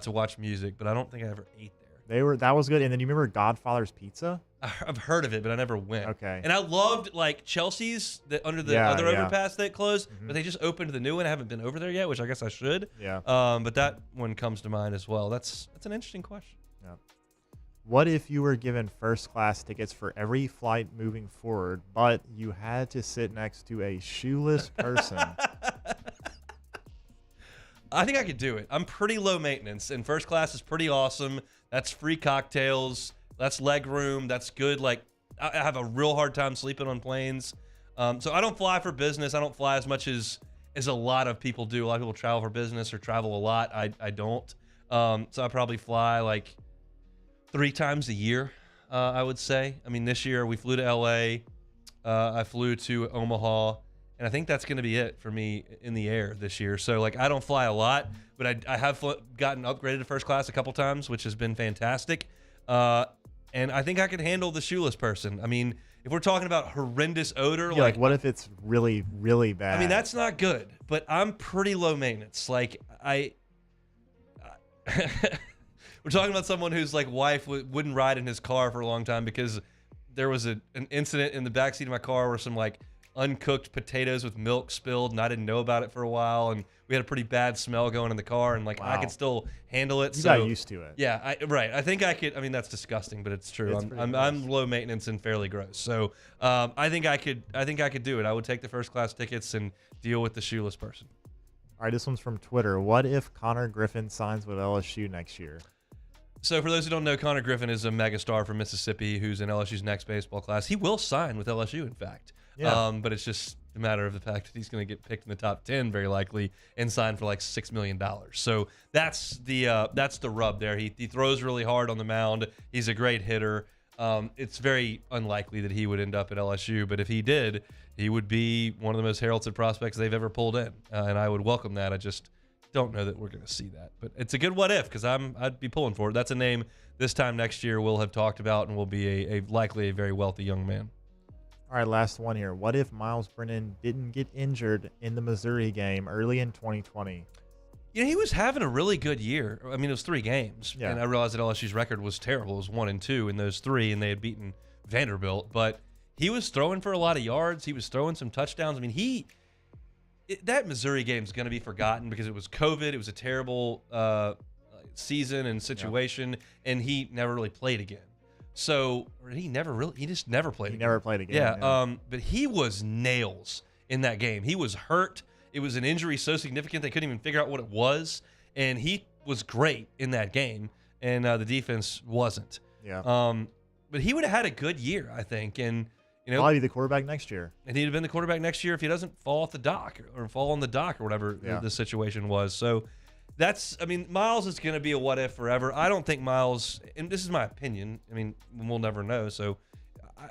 to watch music, but I don't think I ever ate there. That was good. And then you remember Godfather's Pizza? I've heard of it, but I never went. Okay. And I loved like Chelsea's under the other overpass that closed, but they just opened the new one. I haven't been over there yet, which I guess I should. Yeah. But that one comes to mind as well. That's an interesting question. Yeah. What if you were given first class tickets for every flight moving forward, but you had to sit next to a shoeless person? I think I could do it. I'm pretty low maintenance, and first class is pretty awesome. That's free cocktails. That's leg room. That's good. Like, I have a real hard time sleeping on planes. So I don't fly for business. I don't fly as much as a lot of people do. A lot of people travel for business or travel a lot. I don't. So I probably fly like 3 times a year, I would say. I mean, this year we flew to LA. I flew to Omaha. And I think that's going to be it for me in the air this year. So, like, I don't fly a lot, but I have gotten upgraded to first class a couple times, which has been fantastic. And I think I could handle the shoeless person. I mean, if we're talking about horrendous odor, like what if it's really, really bad? I mean, that's not good, but I'm pretty low maintenance. Like, we're talking about someone whose like wife wouldn't ride in his car for a long time because there was an incident in the backseat of my car where some like uncooked potatoes with milk spilled, and I didn't know about it for a while, and we had a pretty bad smell going in the car, and like I could still handle it. You got used to it. Yeah, right. I think I could. I mean, that's disgusting, but it's true. I'm low maintenance and fairly gross. So I think I could do it. I would take the first class tickets and deal with the shoeless person. All right, this one's from Twitter. What if Connor Griffin signs with LSU next year? So for those who don't know, Connor Griffin is a megastar from Mississippi who's in LSU's next baseball class. He will sign with LSU, in fact. Yeah. But it's just a matter of the fact that he's going to get picked in the top 10 very likely and sign for like $6 million. So that's the rub there. He throws really hard on the mound. He's a great hitter. It's very unlikely that he would end up at LSU, but if he did, he would be one of the most heralded prospects they've ever pulled in, and I would welcome that. I just don't know that we're going to see that, but it's a good what if because I'd be pulling for it. That's a name this time next year we'll have talked about and will be likely a very wealthy young man. All right, last one here. What if Miles Brennan didn't get injured in the Missouri game early in 2020? You know, he was having a really good year. I mean, it was 3 games, yeah. And I realized that LSU's record was terrible. It was 1-2 in those 3, and they had beaten Vanderbilt. But he was throwing for a lot of yards. He was throwing some touchdowns. I mean, that Missouri game is going to be forgotten because it was COVID. It was a terrible season and situation, and he never really played again. So he just never played again. He never played again. Yeah. But he was nails in that game. He was hurt. It was an injury so significant they couldn't even figure out what it was, and he was great in that game, and the defense wasn't. Yeah. But he would have had a good year, I think, and you know, probably the quarterback next year. And he'd have been the quarterback next year if he doesn't fall off the dock or fall on the dock or whatever the situation was. So Miles is going to be a what if forever. I don't think Miles, and this is my opinion, I mean, we'll never know. So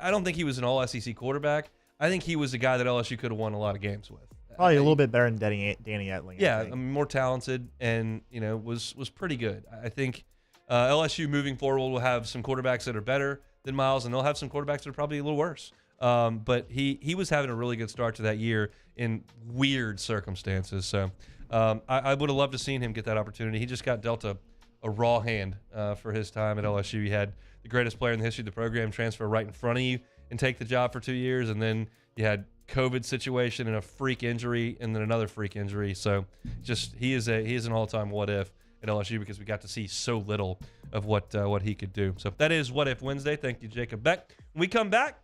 I don't think he was an all SEC quarterback. I think he was a guy that LSU could have won a lot of games with. Probably a little bit better than Danny Etling. Yeah, I mean, more talented and, you know, was pretty good. I think LSU moving forward will have some quarterbacks that are better than Miles, and they'll have some quarterbacks that are probably a little worse. But he was having a really good start to that year in weird circumstances. So I would have loved to seen him get that opportunity. He just got dealt a raw hand for his time at LSU. He had the greatest player in the history of the program transfer right in front of you and take the job for 2 years, and then you had COVID situation and a freak injury and then another freak injury. So just he is an all-time what if at LSU because we got to see so little of what he could do. So that is What If Wednesday. Thank you, Jacob Beck. When we come back,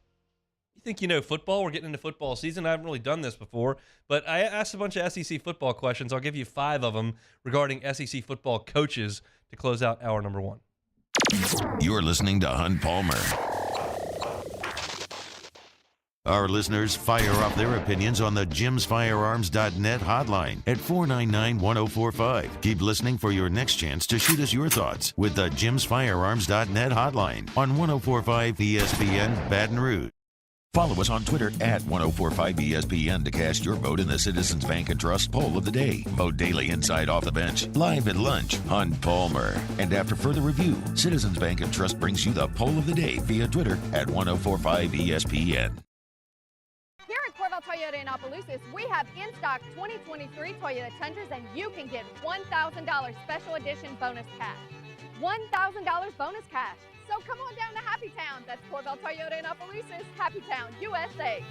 you think you know football? We're getting into football season. I haven't really done this before, but I asked a bunch of SEC football questions. I'll give you 5 of them regarding SEC football coaches to close out hour number 1. You're listening to Hunt Palmer. Our listeners fire off their opinions on the jimsfirearms.net hotline at 499-1045. Keep listening for your next chance to shoot us your thoughts with the jimsfirearms.net hotline on 1045 ESPN Baton Rouge. Follow us on Twitter at 1045ESPN to cast your vote in the Citizens Bank and Trust Poll of the Day. Vote daily inside Off the Bench, live at lunch, Hunt Palmer. And after further review, Citizens Bank and Trust brings you the Poll of the Day via Twitter at 1045ESPN. Here at Corval Toyota in Opelousas, we have in stock 2023 Toyota Tundras, and you can get $1,000 special edition bonus cash. $1,000 bonus cash. So come on down to Happy Town. That's Corvell Toyota in Opelousas, Happy Town, USA.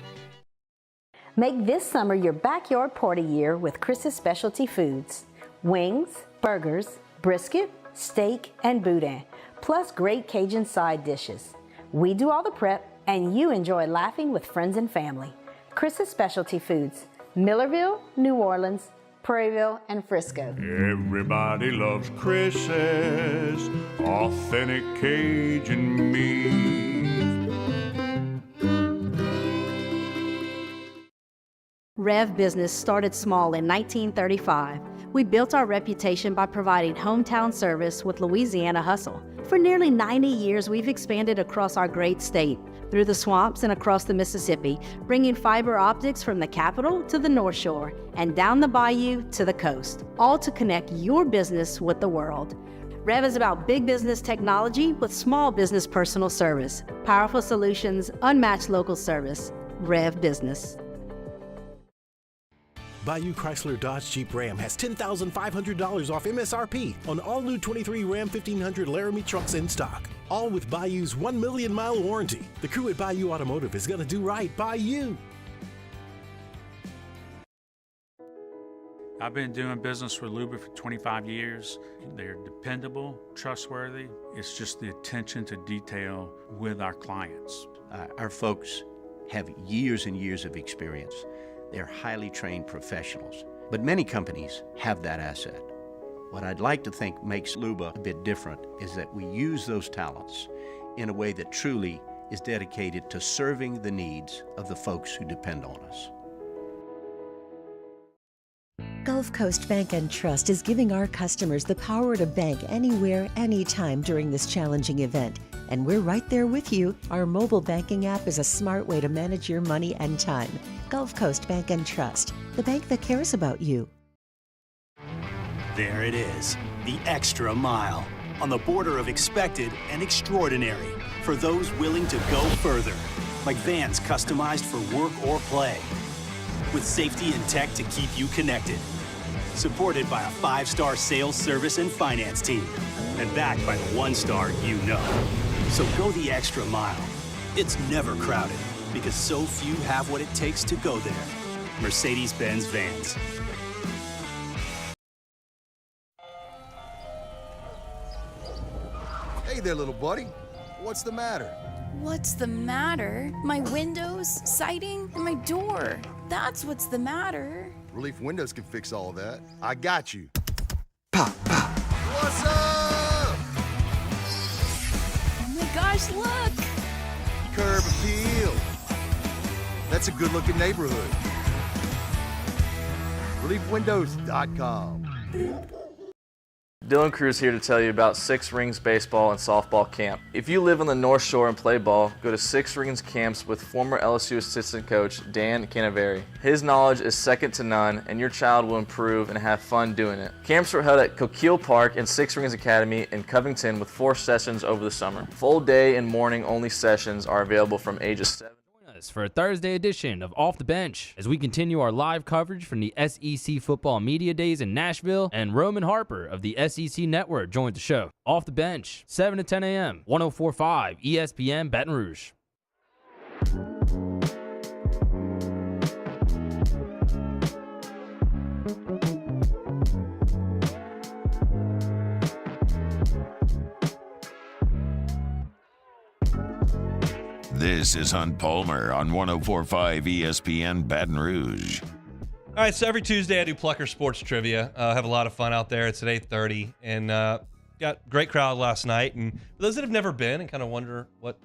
Make this summer your backyard party year with Chris's Specialty Foods. Wings, burgers, brisket, steak, and boudin, plus great Cajun side dishes. We do all the prep, and you enjoy laughing with friends and family. Chris's Specialty Foods, Millerville, New Orleans, Prairieville, and Frisco. Everybody loves Chris's authentic Cajun meat. Rev Business started small in 1935. We built our reputation by providing hometown service with Louisiana hustle. For nearly 90 years, we've expanded across our great state, through the swamps and across the Mississippi, bringing fiber optics from the capital to the North Shore and down the bayou to the coast, all to connect your business with the world. Rev is about big business technology with small business personal service, powerful solutions, unmatched local service. Rev Business. Bayou Chrysler Dodge Jeep Ram has $10,500 off MSRP on all new 23 Ram 1500 Laramie trucks in stock. All with Bayou's 1 million mile warranty. The crew at Bayou Automotive is going to do right by you. I've been doing business with Luba for 25 years. They're dependable, trustworthy. It's just the attention to detail with our clients. Our folks have years and years of experience. They're highly trained professionals, but many companies have that asset. What I'd like to think makes Luba a bit different is that we use those talents in a way that truly is dedicated to serving the needs of the folks who depend on us. Gulf Coast Bank and Trust is giving our customers the power to bank anywhere, anytime during this challenging event. And we're right there with you. Our mobile banking app is a smart way to manage your money and time. Gulf Coast Bank and Trust, the bank that cares about you. There it is, the extra mile, on the border of expected and extraordinary, for those willing to go further, like vans customized for work or play, with safety and tech to keep you connected, supported by a 5-star sales, service, and finance team, and backed by the 1-star you know. So go the extra mile. It's never crowded, because so few have what it takes to go there. Mercedes-Benz Vans. Hey there, little buddy. What's the matter? What's the matter? My windows, siding, and my door. That's what's the matter. Relief Windows can fix all of that. I got you. Pop, pop. What's up? Oh my gosh, look! Curb appeal. That's a good-looking neighborhood. ReliefWindows.com. Dylan Cruz here to tell you about Six Rings Baseball and Softball Camp. If you live on the North Shore and play ball, go to Six Rings Camps with former LSU assistant coach Dan Canaveri. His knowledge is second to none, and your child will improve and have fun doing it. Camps were held at Coquille Park and Six Rings Academy in Covington with 4 sessions over the summer. Full day and morning only sessions are available from ages 7. For a Thursday edition of Off the Bench as we continue our live coverage from the SEC Football Media Days in Nashville, and Roman Harper of the SEC Network joins the show. Off the Bench, 7 to 10 a.m., 104.5 ESPN Baton Rouge. This is Hunt Palmer on 104.5 ESPN Baton Rouge. All right, so every Tuesday I do Plucker Sports Trivia. I have a lot of fun out there. It's at 8:30, and got a great crowd last night. And for those that have never been and kind of wonder what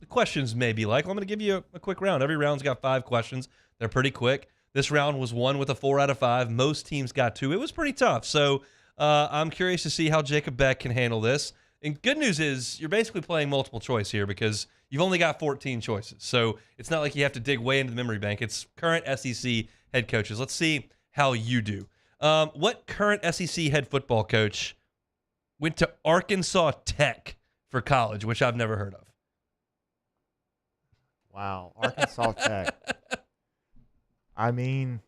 the questions may be like, well, I'm going to give you a quick round. Every round's got 5 questions. They're pretty quick. This round was won with a 4 out of 5. Most teams got 2. It was pretty tough. So I'm curious to see how Jacob Beck can handle this. And good news is you're basically playing multiple choice here because you've only got 14 choices. So it's not like you have to dig way into the memory bank. It's current SEC head coaches. Let's see how you do. What current SEC head football coach went to Arkansas Tech for college, which I've never heard of? Wow, Arkansas Tech. I mean,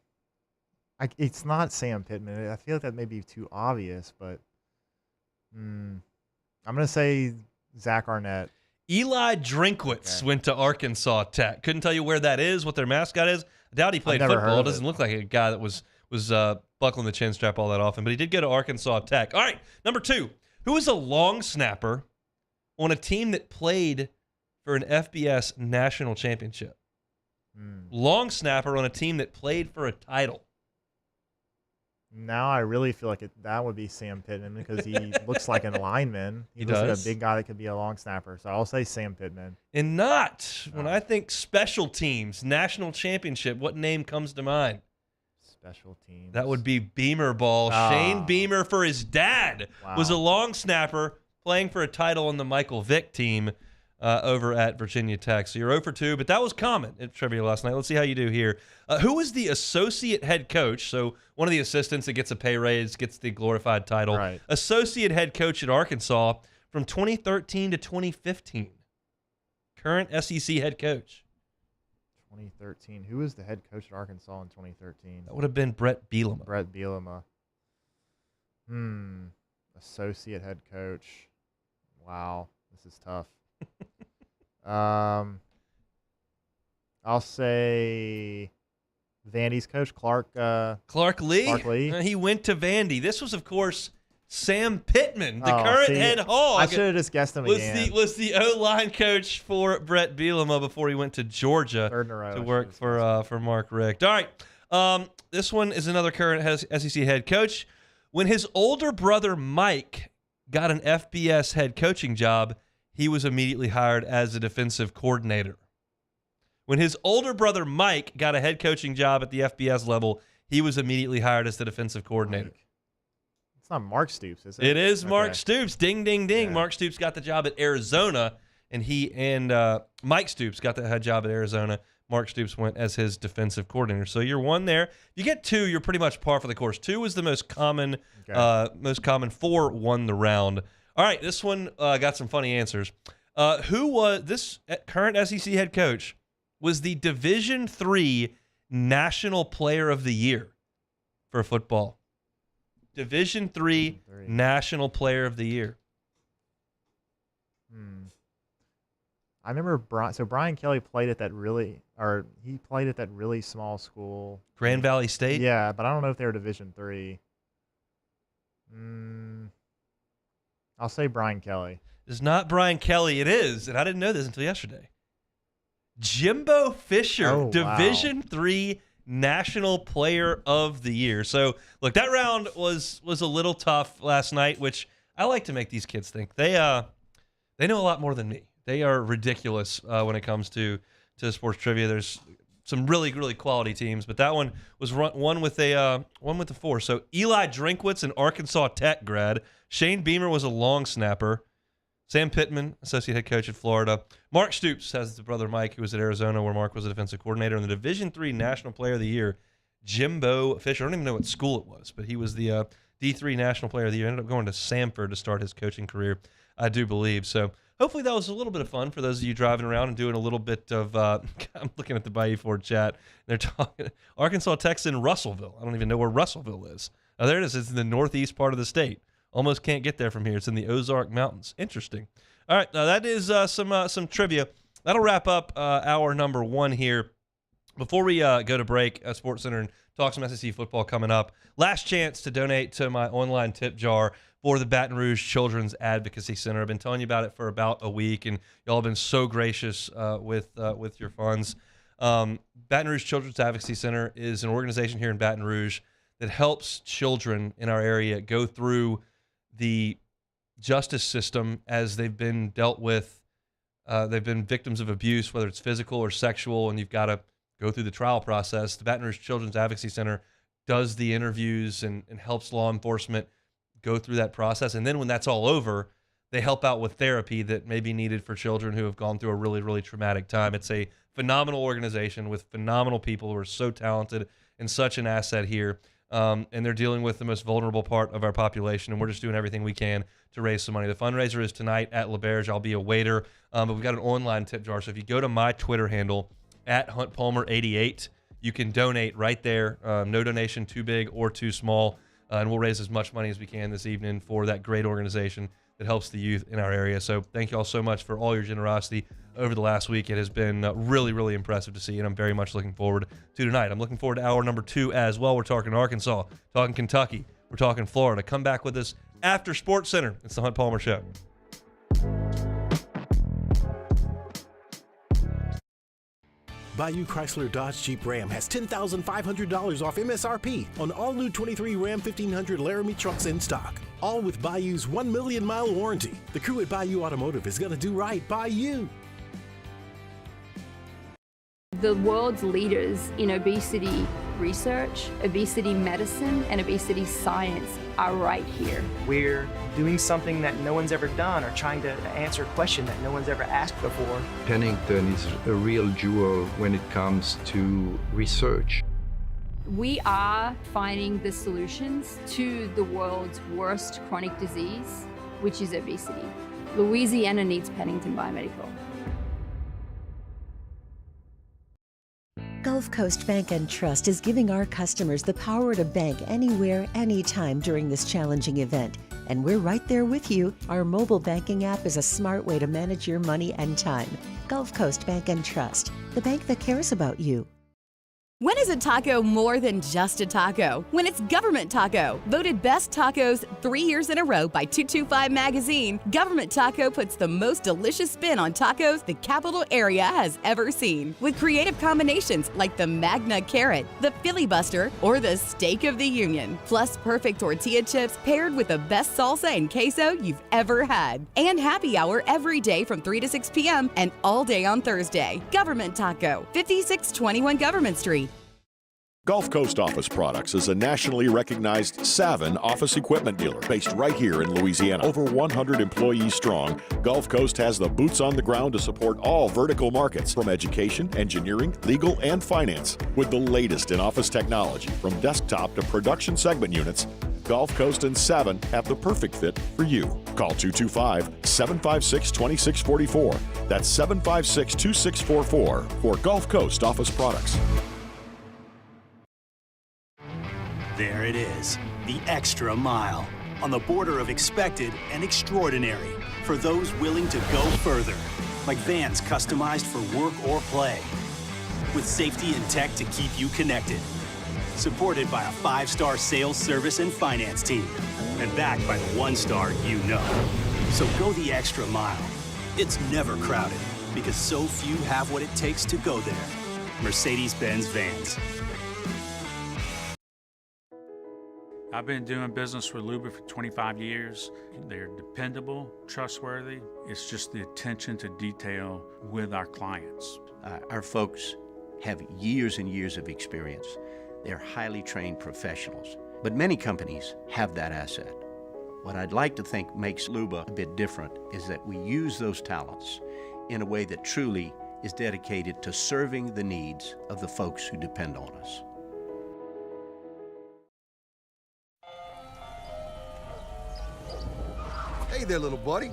it's not Sam Pittman. I feel like that may be too obvious, but I'm going to say Zach Arnett. Eli Drinkwitz went to Arkansas Tech. Couldn't tell you where that is, what their mascot is. I doubt he played football. It doesn't look like a guy that was buckling the chin strap all that often, but he did go to Arkansas Tech. All right, number 2. Who was a long snapper on a team that played for an FBS national championship? Long snapper on a team that played for a title. Now I really feel like that would be Sam Pittman because he looks like an lineman. He looks does. like a big guy that could be a long snapper. So I'll say Sam Pittman. And not, when I think special teams, national championship, what name comes to mind? Special teams. That would be Beamer ball. Shane Beamer, for his dad, was a long snapper playing for a title on the Michael Vick team over at Virginia Tech. So you're 0 for 2, but that was common in trivia last night. Let's see how you do here. Who was the associate head coach? So one of the assistants that gets a pay raise, gets the glorified title. Right. Associate head coach at Arkansas from 2013 to 2015. Current SEC head coach. 2013. Who was the head coach at Arkansas in 2013? That would have been Brett Bielema. Brett Bielema. Associate head coach. Wow, this is tough. I'll say Vandy's coach, Clark Lee. Clark Lee. He went to Vandy. This was, of course, Sam Pittman, the current head hog. I should have just guessed him again. Was the O-line coach for Brett Bielema before he went to Georgia to work for Mark Richt. All right. This one is another current SEC head coach. When his older brother Mike got an FBS head coaching job, he was immediately hired as a defensive coordinator. When his older brother Mike got a head coaching job at the FBS level, he was immediately hired as the defensive coordinator. It's not Mark Stoops, is it? It is Mark Stoops. Ding, ding, ding. Yeah. Mark Stoops got the job at Arizona, and Mike Stoops got the head job at Arizona. Mark Stoops went as his defensive coordinator. So you're 1 there. You get 2, you're pretty much par for the course. 2 was the most common. 4 won the round. All right, this one got some funny answers. Who was this current SEC head coach? Was the Division III National Player of the Year for football? Division III National Player of the Year. I remember Brian Kelly played at that really small school. Grand Valley State? Yeah, but I don't know if they were Division III. I'll say Brian Kelly. It's not Brian Kelly. It is, and I didn't know this until yesterday. Jimbo Fisher, Division III National Player of the Year. So, look, that round was a little tough last night, which I like to make these kids think. They know a lot more than me. They are ridiculous when it comes to sports trivia. There's some really, really quality teams, but that one was one with a 4. So Eli Drinkwitz, an Arkansas Tech grad. Shane Beamer was a long snapper. Sam Pittman, associate head coach at Florida. Mark Stoops has the brother Mike, who was at Arizona, where Mark was a defensive coordinator. And the Division III National Player of the Year, Jimbo Fisher. I don't even know what school it was, but he was the D3 National Player of the Year. Ended up going to Samford to start his coaching career, I do believe. So hopefully that was a little bit of fun for those of you driving around and doing a little bit of I'm looking at the Bayou Ford chat. They're talking Arkansas Tech's in Russellville. I don't even know where Russellville is. Oh, there it is. It's in the northeast part of the state. Almost can't get there from here. It's in the Ozark Mountains. Interesting. All right, now that is some trivia. That'll wrap up hour number 1 here. Before we go to break, Sports Center and talk some SEC football coming up. Last chance to donate to my online tip jar for the Baton Rouge Children's Advocacy Center. I've been telling you about it for about a week, and y'all have been so gracious with your funds. Baton Rouge Children's Advocacy Center is an organization here in Baton Rouge that helps children in our area go through the justice system as they've been dealt with. They've been victims of abuse, whether it's physical or sexual, and you've got to go through the trial process. The Baton Rouge Children's Advocacy Center does the interviews and helps law enforcement go through that process. And then when that's all over, they help out with therapy that may be needed for children who have gone through a really, really traumatic time. It's a phenomenal organization with phenomenal people who are so talented and such an asset here. And they're dealing with the most vulnerable part of our population, and we're just doing everything we can to raise some money. The fundraiser is tonight at LaBerge. I'll be a waiter, but we've got an online tip jar. So if you go to my Twitter handle, @HuntPalmer88, you can donate right there. No donation too big or too small, and we'll raise as much money as we can this evening for that great organization that helps the youth in our area. So thank you all so much for all your generosity over the last week. It has been really, really impressive to see, and I'm very much looking forward to tonight. I'm looking forward to hour number 2 as well. We're talking Arkansas, talking Kentucky, we're talking Florida. Come back with us after Sports Center. It's the Hunt Palmer Show. Bayou Chrysler Dodge Jeep Ram has $10,500 off MSRP on all new 23 Ram 1500 Laramie trucks in stock. All with Bayou's 1 million mile warranty. The crew at Bayou Automotive is going to do right by you. The world's leaders in obesity research, obesity medicine, and obesity science are right here. We're doing something that no one's ever done or trying to answer a question that no one's ever asked before. Pennington is a real jewel when it comes to research. We are finding the solutions to the world's worst chronic disease, which is obesity. Louisiana needs Pennington Biomedical. Gulf Coast Bank and Trust is giving our customers the power to bank anywhere, anytime during this challenging event. And we're right there with you. Our mobile banking app is a smart way to manage your money and time. Gulf Coast Bank and Trust, the bank that cares about you. When is a taco more than just a taco? When it's Government Taco. Voted best tacos 3 years in a row by 225 Magazine, Government Taco puts the most delicious spin on tacos the capital area has ever seen. With creative combinations like the Magna Carrot, the Filibuster, or the Steak of the Union. Plus perfect tortilla chips paired with the best salsa and queso you've ever had. And happy hour every day from 3 to 6 p.m. and all day on Thursday. Government Taco, 5621 Government Street. Gulf Coast Office Products is a nationally recognized Savin office equipment dealer based right here in Louisiana. Over 100 employees strong, Gulf Coast has the boots on the ground to support all vertical markets, from education, engineering, legal, and finance. With the latest in office technology, from desktop to production segment units, Gulf Coast and Savin have the perfect fit for you. Call 225-756-2644. That's 756-2644 for Gulf Coast Office Products. There it is, the extra mile, on the border of expected and extraordinary, for those willing to go further, like vans customized for work or play, with safety and tech to keep you connected, supported by a 5-star sales, service, and finance team, and backed by the 1-star you know. So go the extra mile. It's never crowded, because so few have what it takes to go there. Mercedes-Benz Vans. I've been doing business with Luba for 25 years. They're dependable, trustworthy. It's just the attention to detail with our clients. Our folks have years and years of experience. They're highly trained professionals, but many companies have that asset. What I'd like to think makes Luba a bit different is that we use those talents in a way that truly is dedicated to serving the needs of the folks who depend on us. Hey there, little buddy.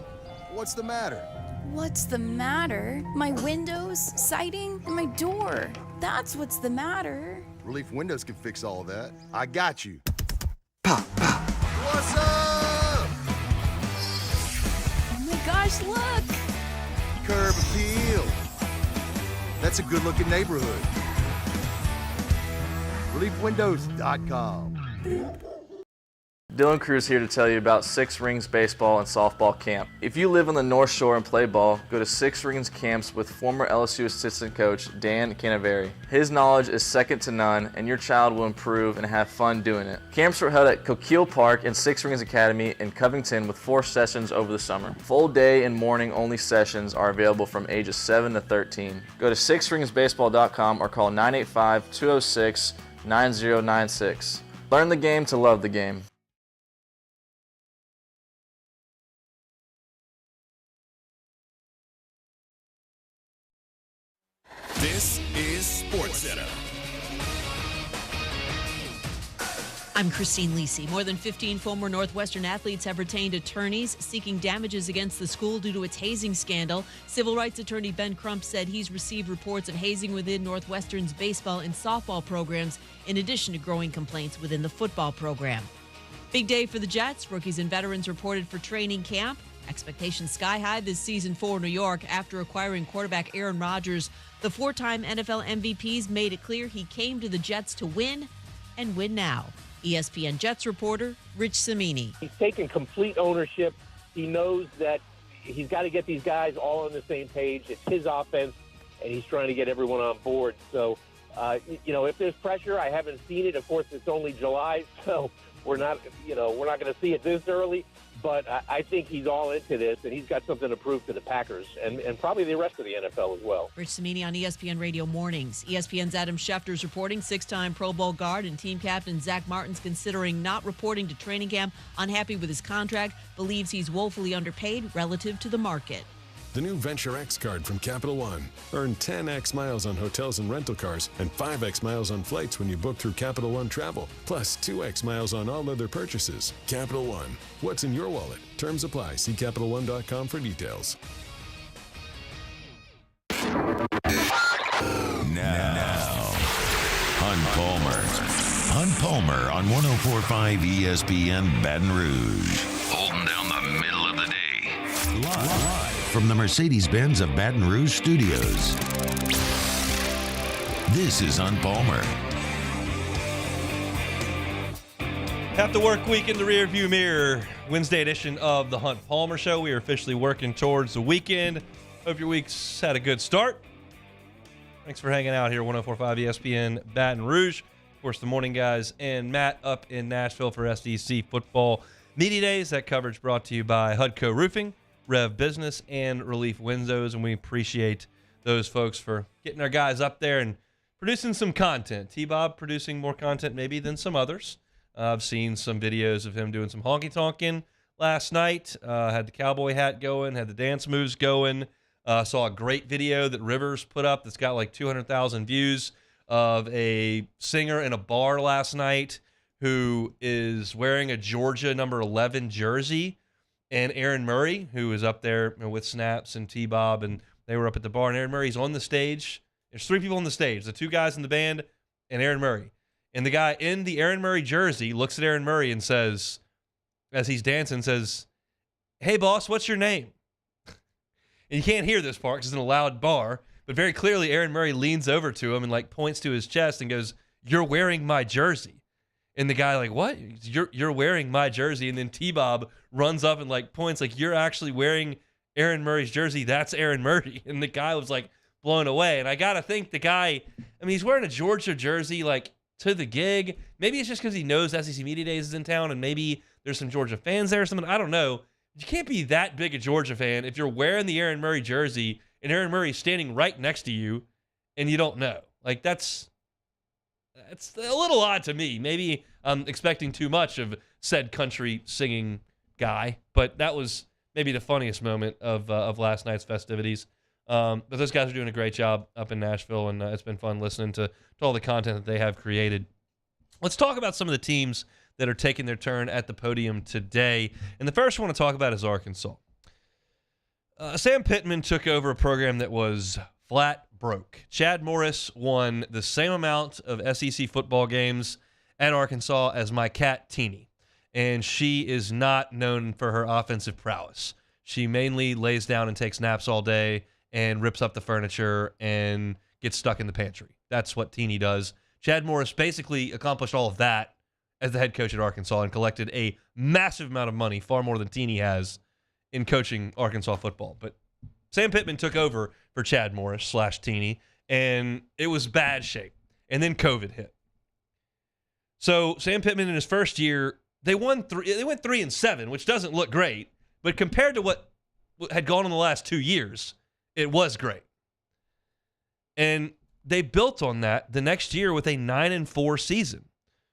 What's the matter? What's the matter? My windows, siding, and my door. That's what's the matter. Relief Windows can fix all of that. I got you. Pop, pop. What's up? Oh my gosh, look! Curb appeal. That's a good-looking neighborhood. ReliefWindows.com. Dylan Cruz here to tell you about Six Rings Baseball and Softball Camp. If you live on the North Shore and play ball, go to Six Rings Camps with former LSU assistant coach Dan Canaveri. His knowledge is second to none, and your child will improve and have fun doing it. Camps were held at Coquille Park and Six Rings Academy in Covington with 4 sessions over the summer. Full day and morning only sessions are available from ages 7 to 13. Go to sixringsbaseball.com or call 985-206-9096. Learn the game to love the game. This is SportsCenter. I'm Christine Lisi. More than 15 former Northwestern athletes have retained attorneys seeking damages against the school due to its hazing scandal. Civil rights attorney Ben Crump said he's received reports of hazing within Northwestern's baseball and softball programs, in addition to growing complaints within the football program. Big day for the Jets. Rookies and veterans reported for training camp. Expectations sky high this season for New York after acquiring quarterback Aaron Rodgers. The four-time NFL MVPs made it clear he came to the Jets to win and win now. ESPN Jets reporter Rich Cimini. He's taken complete ownership. He knows that he's got to get these guys all on the same page. It's his offense, and he's trying to get everyone on board. So, if there's pressure, I haven't seen it. Of course, it's only July, so we're not going to see it this early. But I think he's all into this, and he's got something to prove to the Packers and probably the rest of the NFL as well. Rich Cimini on ESPN Radio Mornings. ESPN's Adam Schefter's reporting. Six-time Pro Bowl guard and team captain Zach Martin's considering not reporting to training camp. Unhappy with his contract, believes he's woefully underpaid relative to the market. The new Venture X card from Capital One. Earn 10x miles on hotels and rental cars and 5x miles on flights when you book through Capital One Travel, plus 2x miles on all other purchases. Capital One. What's in your wallet? Terms apply. See CapitalOne.com for details. Now, Hunt Palmer. Hunt Palmer on 104.5 ESPN Baton Rouge. Holding down the middle of the day. Live from the Mercedes-Benz of Baton Rouge studios. This is Hunt Palmer. Half the work week in the rearview mirror. Wednesday edition of the Hunt Palmer Show. We are officially working towards the weekend. Hope your week's had a good start. Thanks for hanging out here, 104.5 ESPN Baton Rouge. Of course, the morning guys and Matt up in Nashville for SEC Football Media Days. That coverage brought to you by Hudco Roofing, Rev Business, and Relief Windows. And we appreciate those folks for getting our guys up there and producing some content. T-Bob producing more content maybe than some others. I've seen some videos of him doing some honky-tonkin' last night. Had the cowboy hat going, had the dance moves going. Saw a great video that Rivers put up that's got like 200,000 views of a singer in a bar last night who is wearing a Georgia number 11 jersey, and Aaron Murray, who is up there with Snaps and T-Bob, and they were up at the bar, and Aaron Murray's on the stage. There's three people on the stage, the two guys in the band and Aaron Murray. And the guy in the Aaron Murray jersey looks at Aaron Murray and says, as he's dancing, says, "Hey, boss, what's your name?" And you can't hear this part because it's in a loud bar, but very clearly Aaron Murray leans over to him and like points to his chest and goes, "You're wearing my jersey." And the guy like, "What? You're wearing my jersey?" And then T-Bob runs up and like points like, "You're actually wearing Aaron Murray's jersey. That's Aaron Murray." And the guy was like blown away. And I got to think the guy, I mean, he's wearing a Georgia jersey like to the gig. Maybe it's just because he knows SEC Media Days is in town and maybe there's some Georgia fans there or something. I don't know. You can't be that big a Georgia fan if you're wearing the Aaron Murray jersey and Aaron Murray's standing right next to you and you don't know. Like, that's a little odd to me. Maybe I'm expecting too much of said country singing guy, but that was maybe the funniest moment of last night's festivities. But those guys are doing a great job up in Nashville, and it's been fun listening to all the content that they have created. Let's talk about some of the teams that are taking their turn at the podium today. And the first I want to talk about is Arkansas. Sam Pittman took over a program that was flat broke. Chad Morris won the same amount of SEC football games at Arkansas as my cat, Teeny. And she is not known for her offensive prowess. She mainly lays down and takes naps all day and rips up the furniture and gets stuck in the pantry. That's what Teeny does. Chad Morris basically accomplished all of that as the head coach at Arkansas and collected a massive amount of money, far more than Teeny has in coaching Arkansas football. But Sam Pittman took over for Chad Morris / Teeny, and it was bad shape. And then COVID hit. So Sam Pittman in his first year, they went 3-7, which doesn't look great, but compared to what had gone in the last 2 years, it was great. And they built on that the next year with a 9-4 season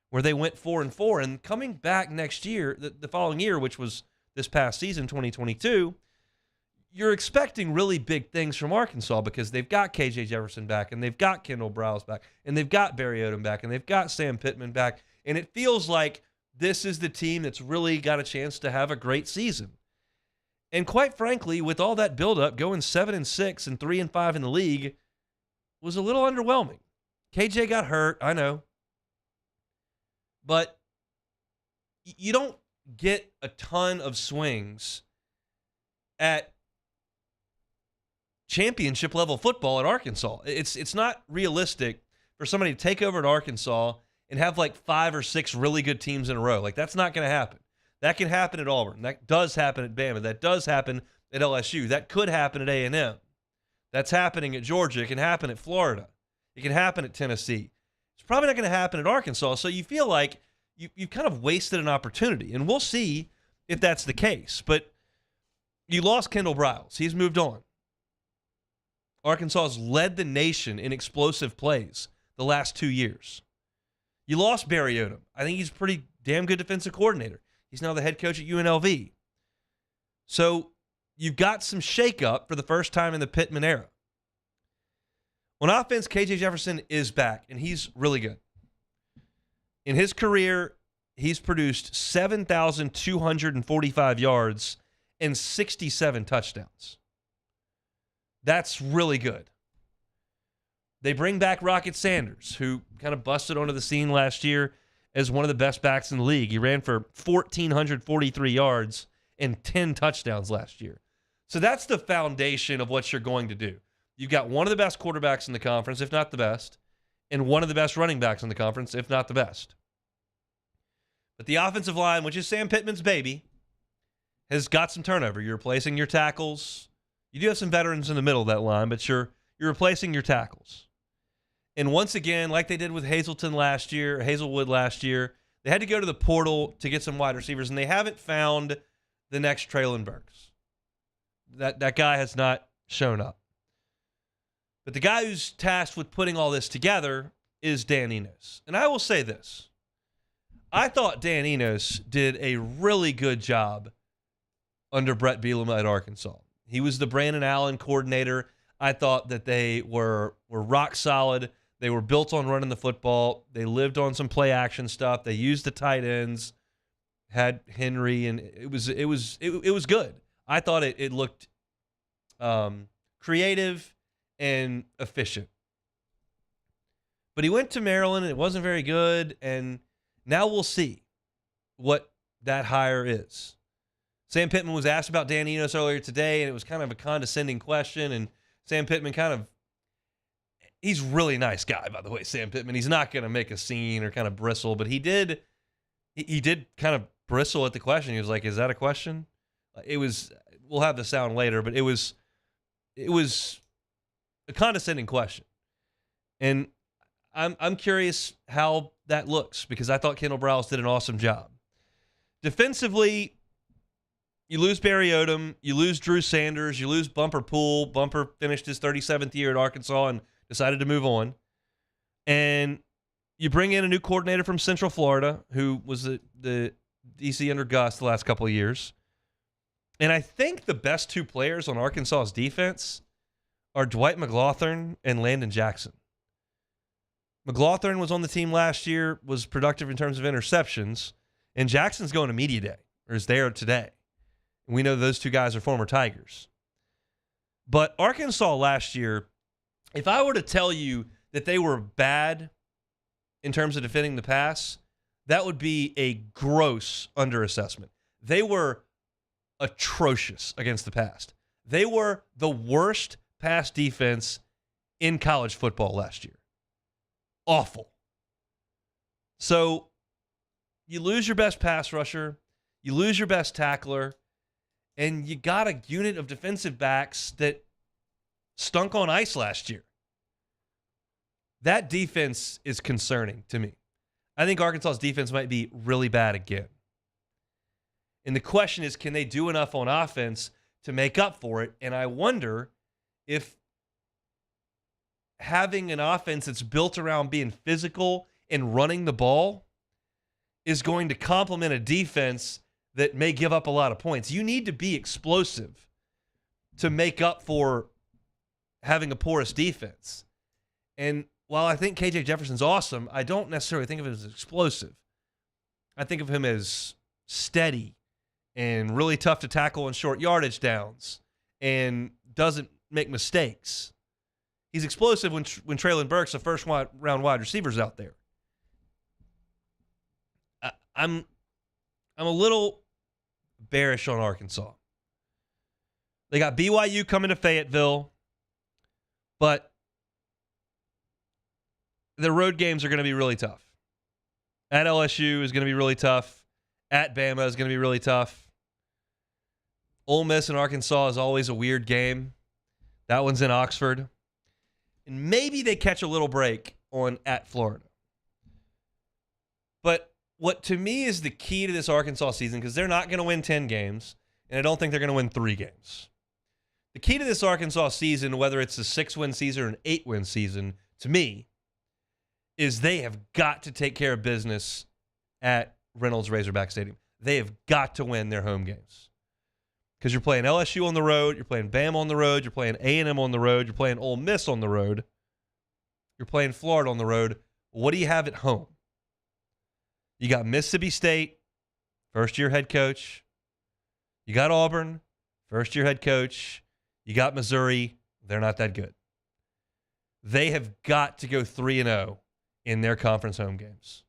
where they went 4-4. And coming back next year, the following year, which was this past season, 2022, you're expecting really big things from Arkansas because they've got KJ Jefferson back, and they've got Kendall Browse back, and they've got Barry Odom back, and they've got Sam Pittman back. And it feels like this is the team that's really got a chance to have a great season. And quite frankly, with all that buildup, going 7-6 and 3-5 in the league was a little underwhelming. KJ got hurt, I know. But you don't get a ton of swings at championship level football at Arkansas. It's not realistic for somebody to take over at Arkansas and have like 5 or 6 really good teams in a row. Like, that's not going to happen. That can happen at Auburn. That does happen at Bama. That does happen at LSU. That could happen at A&M. That's happening at Georgia. It can happen at Florida. It can happen at Tennessee. It's probably not going to happen at Arkansas. So you feel like you've kind of wasted an opportunity. And we'll see if that's the case. But you lost Kendall Briles. He's moved on. Arkansas has led the nation in explosive plays the last 2 years. You lost Barry Odom. I think he's a pretty damn good defensive coordinator. He's now the head coach at UNLV. So you've got some shakeup for the first time in the Pittman era. On offense, KJ Jefferson is back, and he's really good. In his career, he's produced 7,245 yards and 67 touchdowns. That's really good. They bring back Rocket Sanders, who kind of busted onto the scene last year as one of the best backs in the league. He ran for 1,443 yards and 10 touchdowns last year. So that's the foundation of what you're going to do. You've got one of the best quarterbacks in the conference, if not the best, and one of the best running backs in the conference, if not the best. But the offensive line, which is Sam Pittman's baby, has got some turnover. You're replacing your tackles. You do have some veterans in the middle of that line, but you're replacing your tackles. And once again, like they did with Hazelwood last year, they had to go to the portal to get some wide receivers, and they haven't found the next Traylon Burks. That guy has not shown up. But the guy who's tasked with putting all this together is Dan Enos. And I will say this. I thought Dan Enos did a really good job under Brett Bielema at Arkansas. He was the Brandon Allen coordinator. I thought that they were rock solid. They were built on running the football. They lived on some play action stuff. They used the tight ends, had Henry, and it was good. I thought it looked creative and efficient. But he went to Maryland, and it wasn't very good, and now we'll see what that hire is. Sam Pittman was asked about Dan Enos earlier today, and it was kind of a condescending question, and Sam Pittman he's a really nice guy, by the way, Sam Pittman. He's not going to make a scene or kind of bristle, but he did kind of bristle at the question. He was like, "Is that a question?" We'll have the sound later, but it was a condescending question. And I'm curious how that looks, because I thought Kendall Briles did an awesome job. Defensively, you lose Barry Odom, you lose Drew Sanders, you lose Bumper Poole. Bumper finished his 37th year at Arkansas and decided to move on. And you bring in a new coordinator from Central Florida, who was the DC under Gus the last couple of years. And I think the best 2 players on Arkansas's defense are Dwight McLaughlin and Landon Jackson. McLaughlin was on the team last year, was productive in terms of interceptions, and Jackson's going to media day, or is there today. And we know those 2 guys are former Tigers. But Arkansas last year, if I were to tell you that they were bad in terms of defending the pass, that would be a gross underassessment. They were atrocious against the pass. They were the worst pass defense in college football last year. Awful. So you lose your best pass rusher, you lose your best tackler, and you got a unit of defensive backs that stunk on ice last year. That defense is concerning to me. I think Arkansas's defense might be really bad again. And the question is, can they do enough on offense to make up for it? And I wonder if having an offense that's built around being physical and running the ball is going to complement a defense that may give up a lot of points. You need to be explosive to make up for having a porous defense. And while I think KJ Jefferson's awesome, I don't necessarily think of him as explosive. I think of him as steady and really tough to tackle in short yardage downs and doesn't make mistakes. He's explosive when Traylon Burks, the first round wide receiver's out there. I'm a little bearish on Arkansas. They got BYU coming to Fayetteville, but the road games are going to be really tough. At LSU is going to be really tough. At Bama is going to be really tough. Ole Miss and Arkansas is always a weird game. That one's in Oxford. And maybe they catch a little break at Florida. But what to me is the key to this Arkansas season, because they're not going to win 10 games, and I don't think they're going to win 3 games. The key to this Arkansas season, whether it's a 6-win season or an 8-win season, to me, is they have got to take care of business at Reynolds Razorback Stadium. They have got to win their home games. Because you're playing LSU on the road, you're playing Bama on the road, you're playing A&M on the road, you're playing Ole Miss on the road, you're playing Florida on the road. What do you have at home? You got Mississippi State, first-year head coach. You got Auburn, first-year head coach. You got Missouri. They're not that good. They have got to go 3-0 in their conference home games.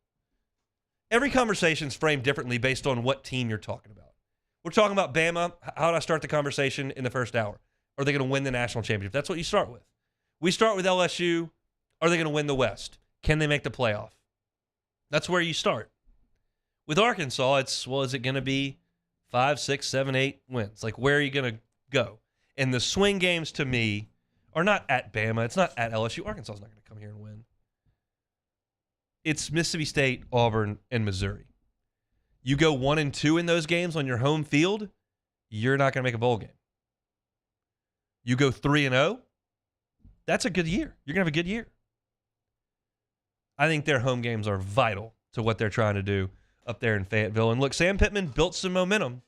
Every conversation is framed differently based on what team you're talking about. We're talking about Bama. How do I start the conversation in the first hour? Are they going to win the national championship? That's what you start with. We start with LSU. Are they going to win the West? Can they make the playoff? That's where you start. With Arkansas, it's, well, is it going to be 5, 6, 7, 8 wins? Like, where are you going to go? And the swing games, to me, are not at Bama. It's not at LSU. Arkansas is not going to come here and win. It's Mississippi State, Auburn, and Missouri. You go 1-2 in those games on your home field, you're not going to make a bowl game. You go 3-0, that's a good year. You're going to have a good year. I think their home games are vital to what they're trying to do up there in Fayetteville. And look, Sam Pittman built some momentum.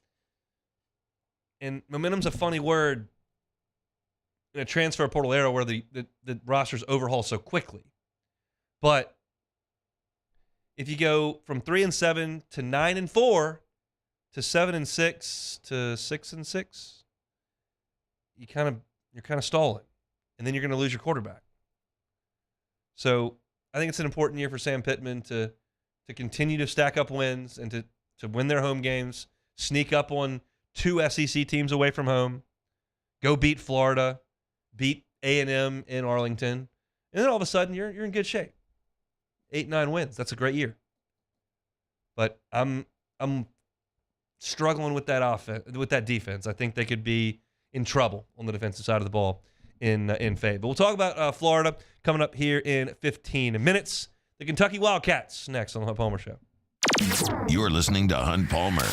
And momentum's a funny word in a transfer portal era where the rosters overhaul so quickly. But if you go from 3-7 to 9-4 to 7-6 to 6-6, you're kind of stalling, and then you're going to lose your quarterback. So I think it's an important year for Sam Pittman to continue to stack up wins and to win their home games, sneak up on 2 SEC teams away from home, go beat Florida, beat A&M in Arlington, and then all of a sudden you're in good shape. 8-9 wins. That's a great year. But I'm struggling with that with that defense. I think they could be in trouble on the defensive side of the ball in Fayette. But we'll talk about Florida coming up here in 15 minutes. The Kentucky Wildcats next on the Hunt Palmer Show. You're listening to Hunt Palmer.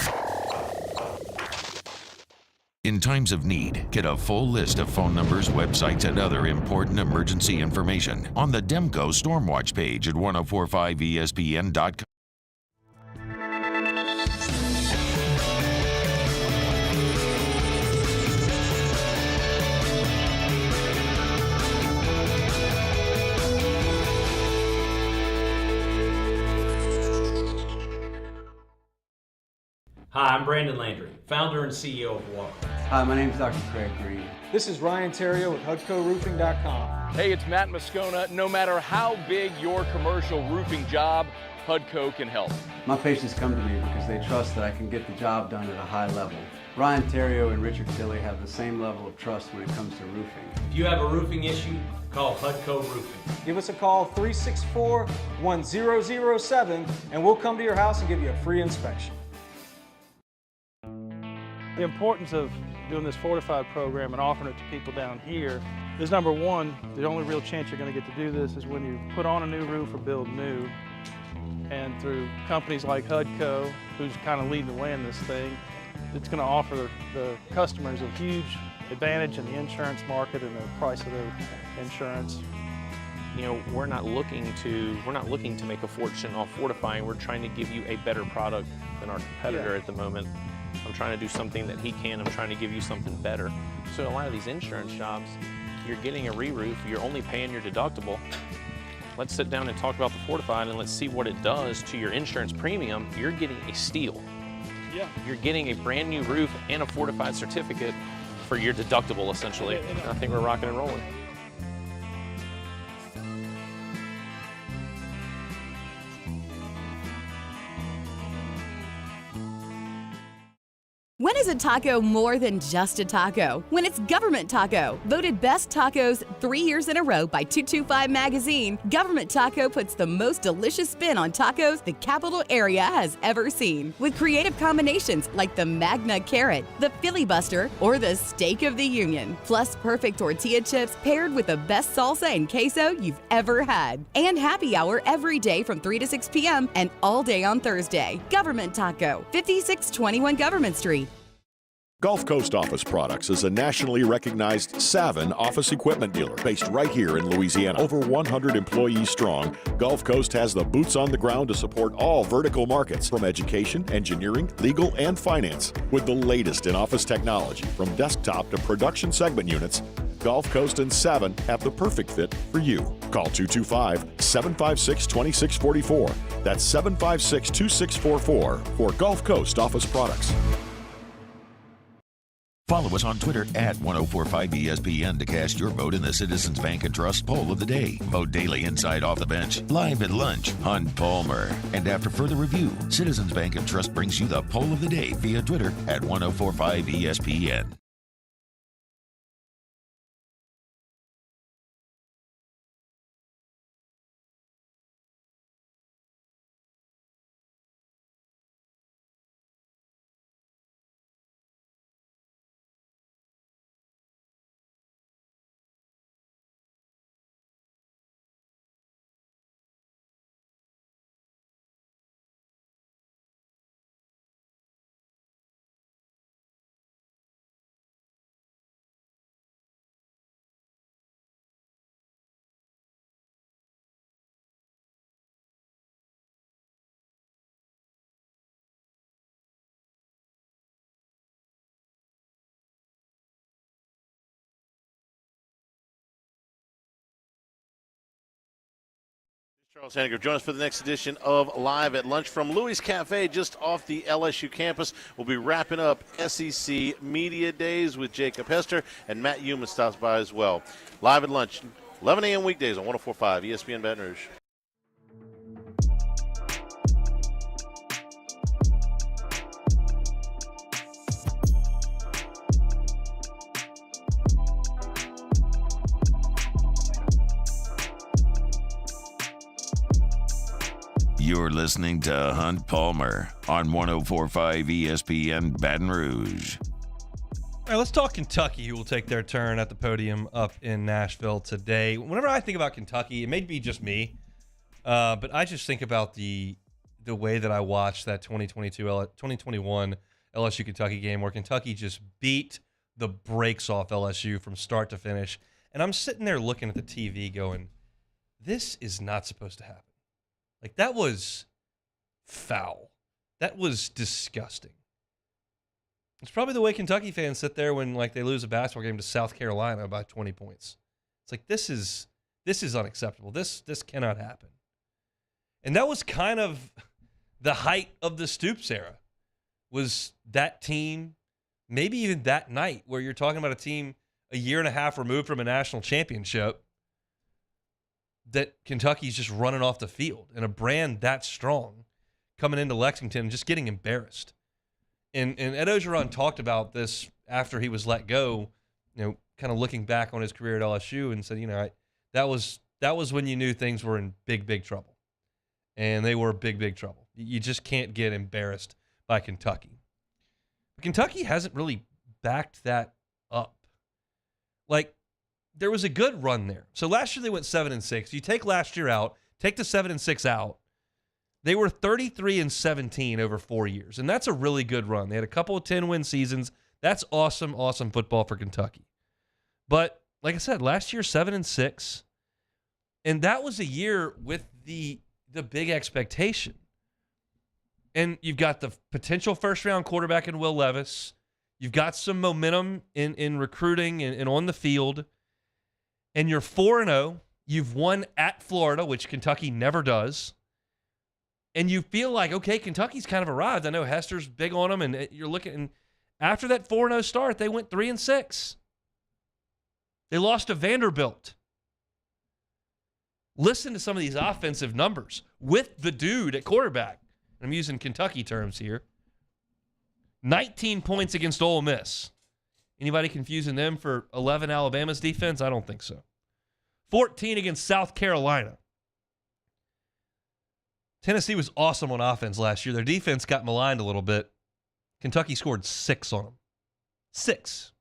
In times of need, get a full list of phone numbers, websites, and other important emergency information on the Demco Stormwatch page at 1045ESPN.com. Hi, I'm Brandon Landry, founder and CEO of Walker. Hi, my name is Dr. Craig Green. This is Ryan Terrio with HUDCORoofing.com. Hey, it's Matt Moscona. No matter how big your commercial roofing job, HUDCO can help. My patients come to me because they trust that I can get the job done at a high level. Ryan Terrio and Richard Tilley have the same level of trust when it comes to roofing. If you have a roofing issue, call HUDCO Roofing. Give us a call, 364-1007, and we'll come to your house and give you a free inspection. The importance of doing this fortified program and offering it to people down here is, number one, the only real chance you're going to get to do this is when you put on a new roof or build new. And through companies like HUDCO, who's kind of leading the way in this thing, it's going to offer the customers a huge advantage in the insurance market and the price of their insurance. You know, we're not looking to make a fortune off fortifying. We're trying to give you a better product than our competitor at the moment. I'm trying to do something that he can. I'm trying to give you something better. So a lot of these insurance jobs, you're getting a re-roof, you're only paying your deductible. Let's sit down and talk about the fortified and let's see what it does to your insurance premium. You're getting a steal. Yeah. You're getting a brand new roof and a fortified certificate for your deductible, essentially. I think we're rocking and rolling. When is a taco more than just a taco when it's Government Taco? Voted best tacos 3 years in a row by 225 Magazine, Government Taco puts the most delicious spin on tacos the capital area has ever seen. With creative combinations like the Magna Carrot, the Filibuster, or the Steak of the Union. Plus perfect tortilla chips paired with the best salsa and queso you've ever had. And happy hour every day from 3 to 6 p.m. and all day on Thursday. Government Taco, 5621 Government Street. Gulf Coast Office Products is a nationally recognized Savin office equipment dealer based right here in Louisiana. Over 100 employees strong, Gulf Coast has the boots on the ground to support all vertical markets, from education, engineering, legal, and finance. With the latest in office technology, from desktop to production segment units, Gulf Coast and Savin have the perfect fit for you. Call 225-756-2644. That's 756-2644 for Gulf Coast Office Products. Follow us on Twitter at 1045ESPN to cast your vote in the Citizens Bank and Trust Poll of the Day. Vote daily inside Off the Bench, live at lunch, Hunt Palmer. And after further review, Citizens Bank and Trust brings you the Poll of the Day via Twitter at 1045ESPN. Charles Henniger, join us for the next edition of Live at Lunch from Louis Cafe, just off the LSU campus. We'll be wrapping up SEC Media Days with Jacob Hester, and Matt Human stops by as well. Live at Lunch, 11 a.m. weekdays on 104.5 ESPN Baton Rouge. You're listening to Hunt Palmer on 104.5 ESPN Baton Rouge. All right, let's talk Kentucky, who will take their turn at the podium up in Nashville today. Whenever I think about Kentucky, it may be just me, but I just think about the way that I watched that 2021 LSU Kentucky game, where Kentucky just beat the brakes off LSU from start to finish. And I'm sitting there looking at the TV going, this is not supposed to happen. Like, that was foul. That was disgusting. It's probably the way Kentucky fans sit there when, like, they lose a basketball game to South Carolina by 20 points. It's like, this is unacceptable. This cannot happen. And that was kind of the height of the Stoops era, was that team, maybe even that night, where you're talking about a team a year and a half removed from a national championship, that Kentucky's just running off the field, and a brand that strong coming into Lexington and just getting embarrassed. And Ed Ogeron talked about this after he was let go, kind of looking back on his career at LSU, and said, that was when you knew things were in big, big trouble. And they were big, big trouble. You just can't get embarrassed by Kentucky. But Kentucky hasn't really backed that up. Like, there was a good run there. So last year they went 7-6. You take last year out, take the 7-6 out. They were 33-17 over 4 years, and that's a really good run. They had a couple of 10-win seasons. That's awesome, awesome football for Kentucky. But like I said, last year 7-6, and that was a year with the big expectation. And you've got the potential first-round quarterback in Will Levis. You've got some momentum in recruiting and on the field. And you're 4-0. You've won at Florida, which Kentucky never does. And you feel like, okay, Kentucky's kind of arrived. I know Hester's big on them, and you're looking. And after that 4-0 start, they went 3-6. They lost to Vanderbilt. Listen to some of these offensive numbers with the dude at quarterback. I'm using Kentucky terms here. 19 points against Ole Miss. Anybody confusing them for 11 Alabama's defense? I don't think so. 14 against South Carolina. Tennessee was awesome on offense last year. Their defense got maligned a little bit. Kentucky scored 6 on them. 6.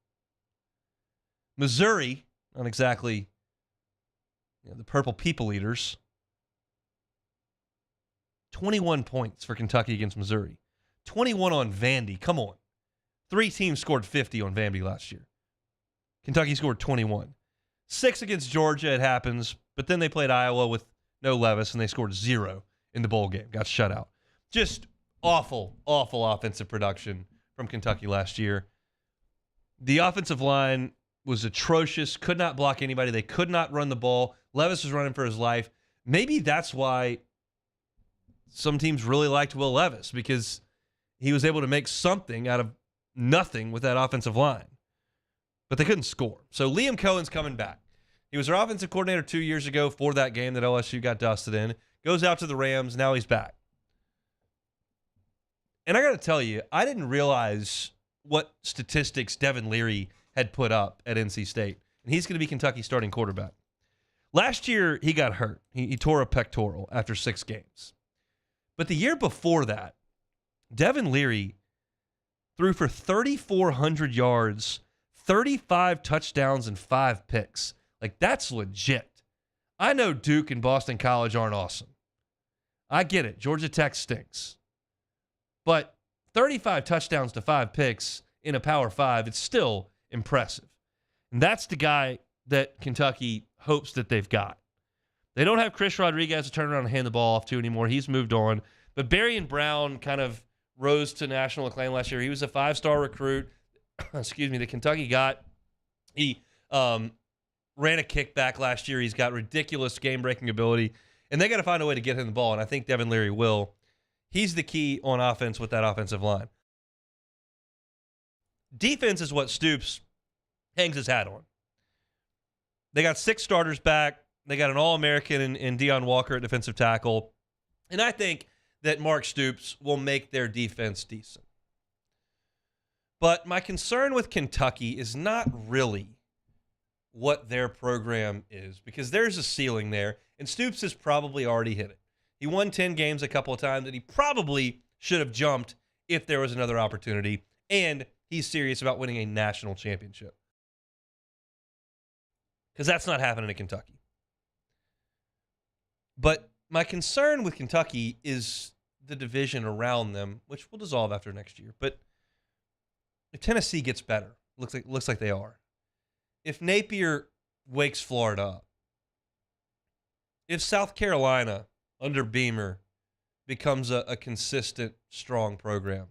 Missouri, not exactly the purple people eaters. 21 points for Kentucky against Missouri. 21 on Vandy. Come on. 3 teams scored 50 on Vandy last year. Kentucky scored 21. 6 against Georgia, it happens. But then they played Iowa with no Levis, and they scored 0 in the bowl game. Got shut out. Just awful, awful offensive production from Kentucky last year. The offensive line was atrocious. Could not block anybody. They could not run the ball. Levis was running for his life. Maybe that's why some teams really liked Will Levis, because he was able to make something out of nothing with that offensive line. But they couldn't score. So Liam Cohen's coming back. He was their offensive coordinator 2 years ago for that game that LSU got dusted in. Goes out to the Rams. Now he's back. And I got to tell you, I didn't realize what statistics Devin Leary had put up at NC State. And he's going to be Kentucky's starting quarterback. Last year, he got hurt. He tore a pectoral after 6 games. But the year before that, Devin Leary threw for 3,400 yards, 35 touchdowns, and 5 picks. Like, that's legit. I know Duke and Boston College aren't awesome. I get it. Georgia Tech stinks. But 35 touchdowns to 5 picks in a Power 5, it's still impressive. And that's the guy that Kentucky hopes that they've got. They don't have Chris Rodriguez to turn around and hand the ball off to anymore. He's moved on. But Berrien Brown kind of rose to national acclaim last year. He was a 5-star recruit, that Kentucky got. He ran a kickback last year. He's got ridiculous game-breaking ability. And they got to find a way to get him the ball, and I think Devin Leary will. He's the key on offense with that offensive line. Defense is what Stoops hangs his hat on. They got 6 starters back. They got an All-American in Deion Walker at defensive tackle. And I think that Mark Stoops will make their defense decent. But my concern with Kentucky is not really what their program is, because there's a ceiling there, and Stoops has probably already hit it. He won 10 games a couple of times, and he probably should have jumped if there was another opportunity, and he's serious about winning a national championship. Because that's not happening in Kentucky. But my concern with Kentucky is the division around them, which will dissolve after next year. But if Tennessee gets better, looks like they are. If Napier wakes Florida up, if South Carolina under Beamer becomes a consistent, strong program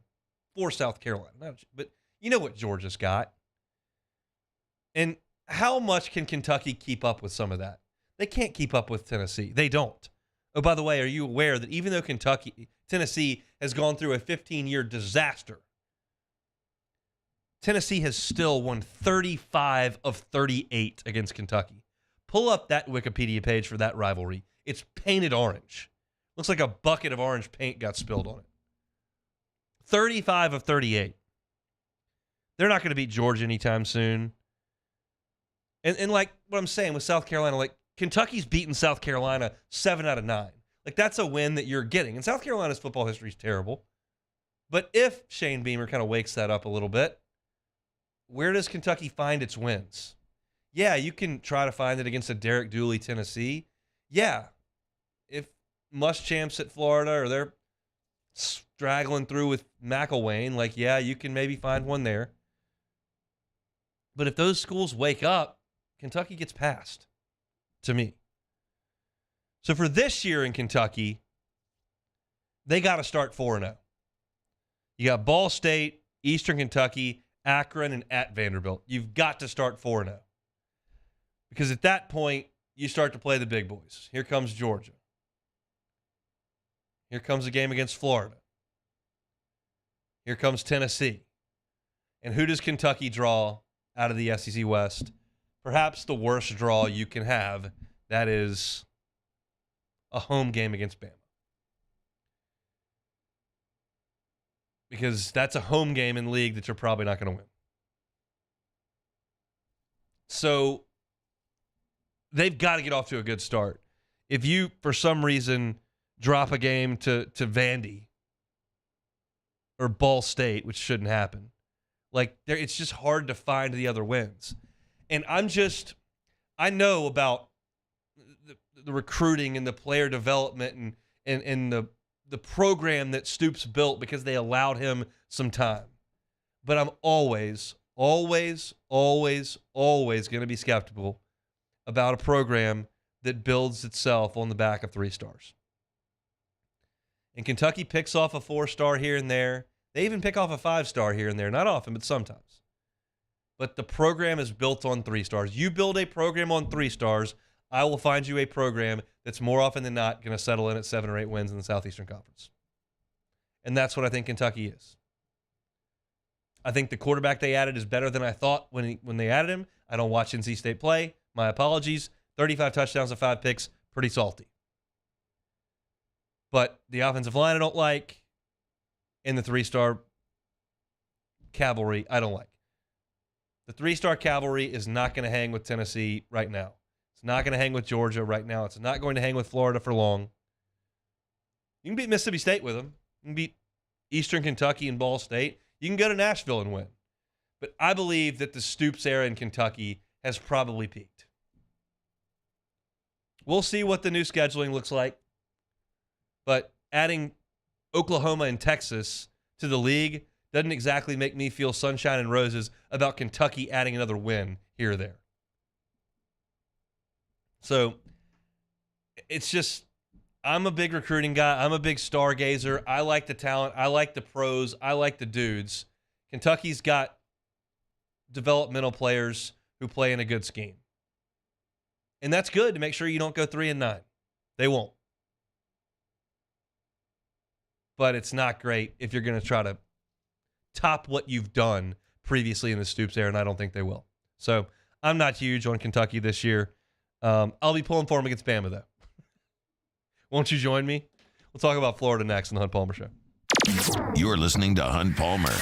for South Carolina, but you know what Georgia's got. And how much can Kentucky keep up with some of that? They can't keep up with Tennessee. They don't. Oh, by the way, are you aware that even though Tennessee has gone through a 15-year disaster, Tennessee has still won 35 of 38 against Kentucky. Pull up that Wikipedia page for that rivalry. It's painted orange. Looks like a bucket of orange paint got spilled on it. 35 of 38. They're not going to beat Georgia anytime soon. And like what I'm saying with South Carolina, like Kentucky's beaten South Carolina 7 out of 9. Like that's a win that you're getting. And South Carolina's football history is terrible. But if Shane Beamer kind of wakes that up a little bit, where does Kentucky find its wins? Yeah, you can try to find it against a Derek Dooley Tennessee. Yeah, if Muschamps at Florida or they're straggling through with McElwain, like, yeah, you can maybe find one there. But if those schools wake up, Kentucky gets passed, to me. So for this year in Kentucky, they got to start 4-0. You got Ball State, Eastern Kentucky, Akron, and at Vanderbilt. You've got to start 4-0. Because at that point, you start to play the big boys. Here comes Georgia. Here comes a game against Florida. Here comes Tennessee. And who does Kentucky draw out of the SEC West? Perhaps the worst draw you can have. That is a home game against Bama. because that's a home game in league that you're probably not going to win. So they've got to get off to a good start. If you, for some reason, drop a game to Vandy or Ball State, which shouldn't happen, it's just hard to find the other wins. And I know about the recruiting and the player development and the program that Stoops built because they allowed him some time. But I'm always going to be skeptical about a program that builds itself on the back of 3 stars. And Kentucky picks off a 4-star here and there. They even pick off a 5-star here and there. Not often, but sometimes. But the program is built on 3 stars. You build a program on 3 stars, I will find you a program that's more often than not going to settle in at 7 or 8 wins in the Southeastern Conference. And that's what I think Kentucky is. I think the quarterback they added is better than I thought when they added him. I don't watch NC State play. My apologies. 35 touchdowns and 5 picks, pretty salty. But the offensive line I don't like, and the 3-star cavalry I don't like. The 3-star cavalry is not going to hang with Tennessee right now. It's not going to hang with Georgia right now. It's not going to hang with Florida for long. You can beat Mississippi State with them. You can beat Eastern Kentucky and Ball State. You can go to Nashville and win. But I believe that the Stoops era in Kentucky has probably peaked. We'll see what the new scheduling looks like. But adding Oklahoma and Texas to the league doesn't exactly make me feel sunshine and roses about Kentucky adding another win here or there. So it's just, I'm a big recruiting guy. I'm a big stargazer. I like the talent. I like the pros. I like the dudes. Kentucky's got developmental players who play in a good scheme. And that's good to make sure you don't go 3-9. They won't. But it's not great if you're going to try to top what you've done previously in the Stoops era, and I don't think they will. So I'm not huge on Kentucky this year. I'll be pulling for them against Bama, though. Won't you join me? We'll talk about Florida next on the Hunt Palmer Show. You're listening to Hunt Palmer.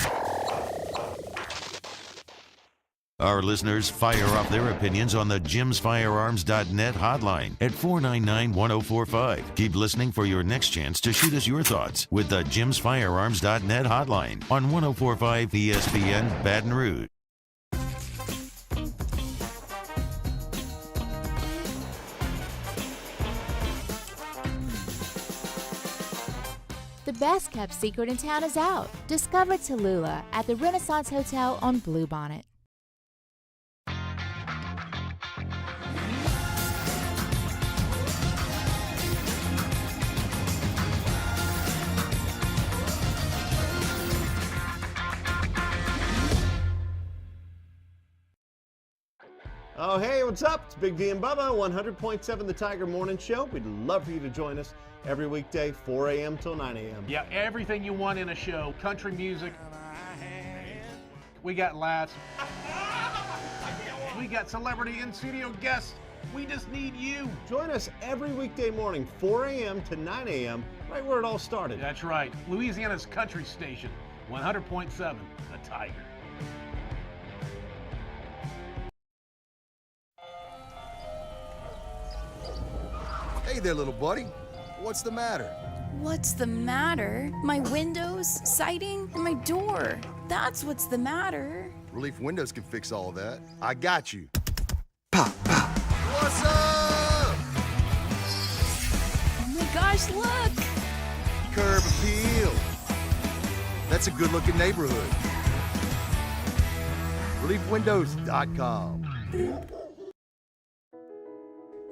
Our listeners fire off their opinions on the jimsfirearms.net hotline at 499-1045. Keep listening for your next chance to shoot us your thoughts with the jimsfirearms.net hotline on 1045 ESPN Baton Rouge. The best kept secret in town is out. Discover Tallulah at the Renaissance Hotel on Bluebonnet. Oh, hey, what's up? It's Big D and Bubba, 100.7 The Tiger Morning Show. We'd love for you to join us every weekday, 4 a.m. till 9 a.m. Yeah, everything you want in a show. Country music. We got laughs. We got celebrity in-studio guests. We just need you. Join us every weekday morning, 4 a.m. to 9 a.m., right where it all started. That's right. Louisiana's country station, 100.7 The Tiger. Hey there, little buddy. What's the matter? What's the matter? My windows, siding, and my door. That's what's the matter. Relief Windows can fix all of that. I got you. Pop, pop. What's up? Oh my gosh, look! Curb appeal. That's a good-looking neighborhood. ReliefWindows.com.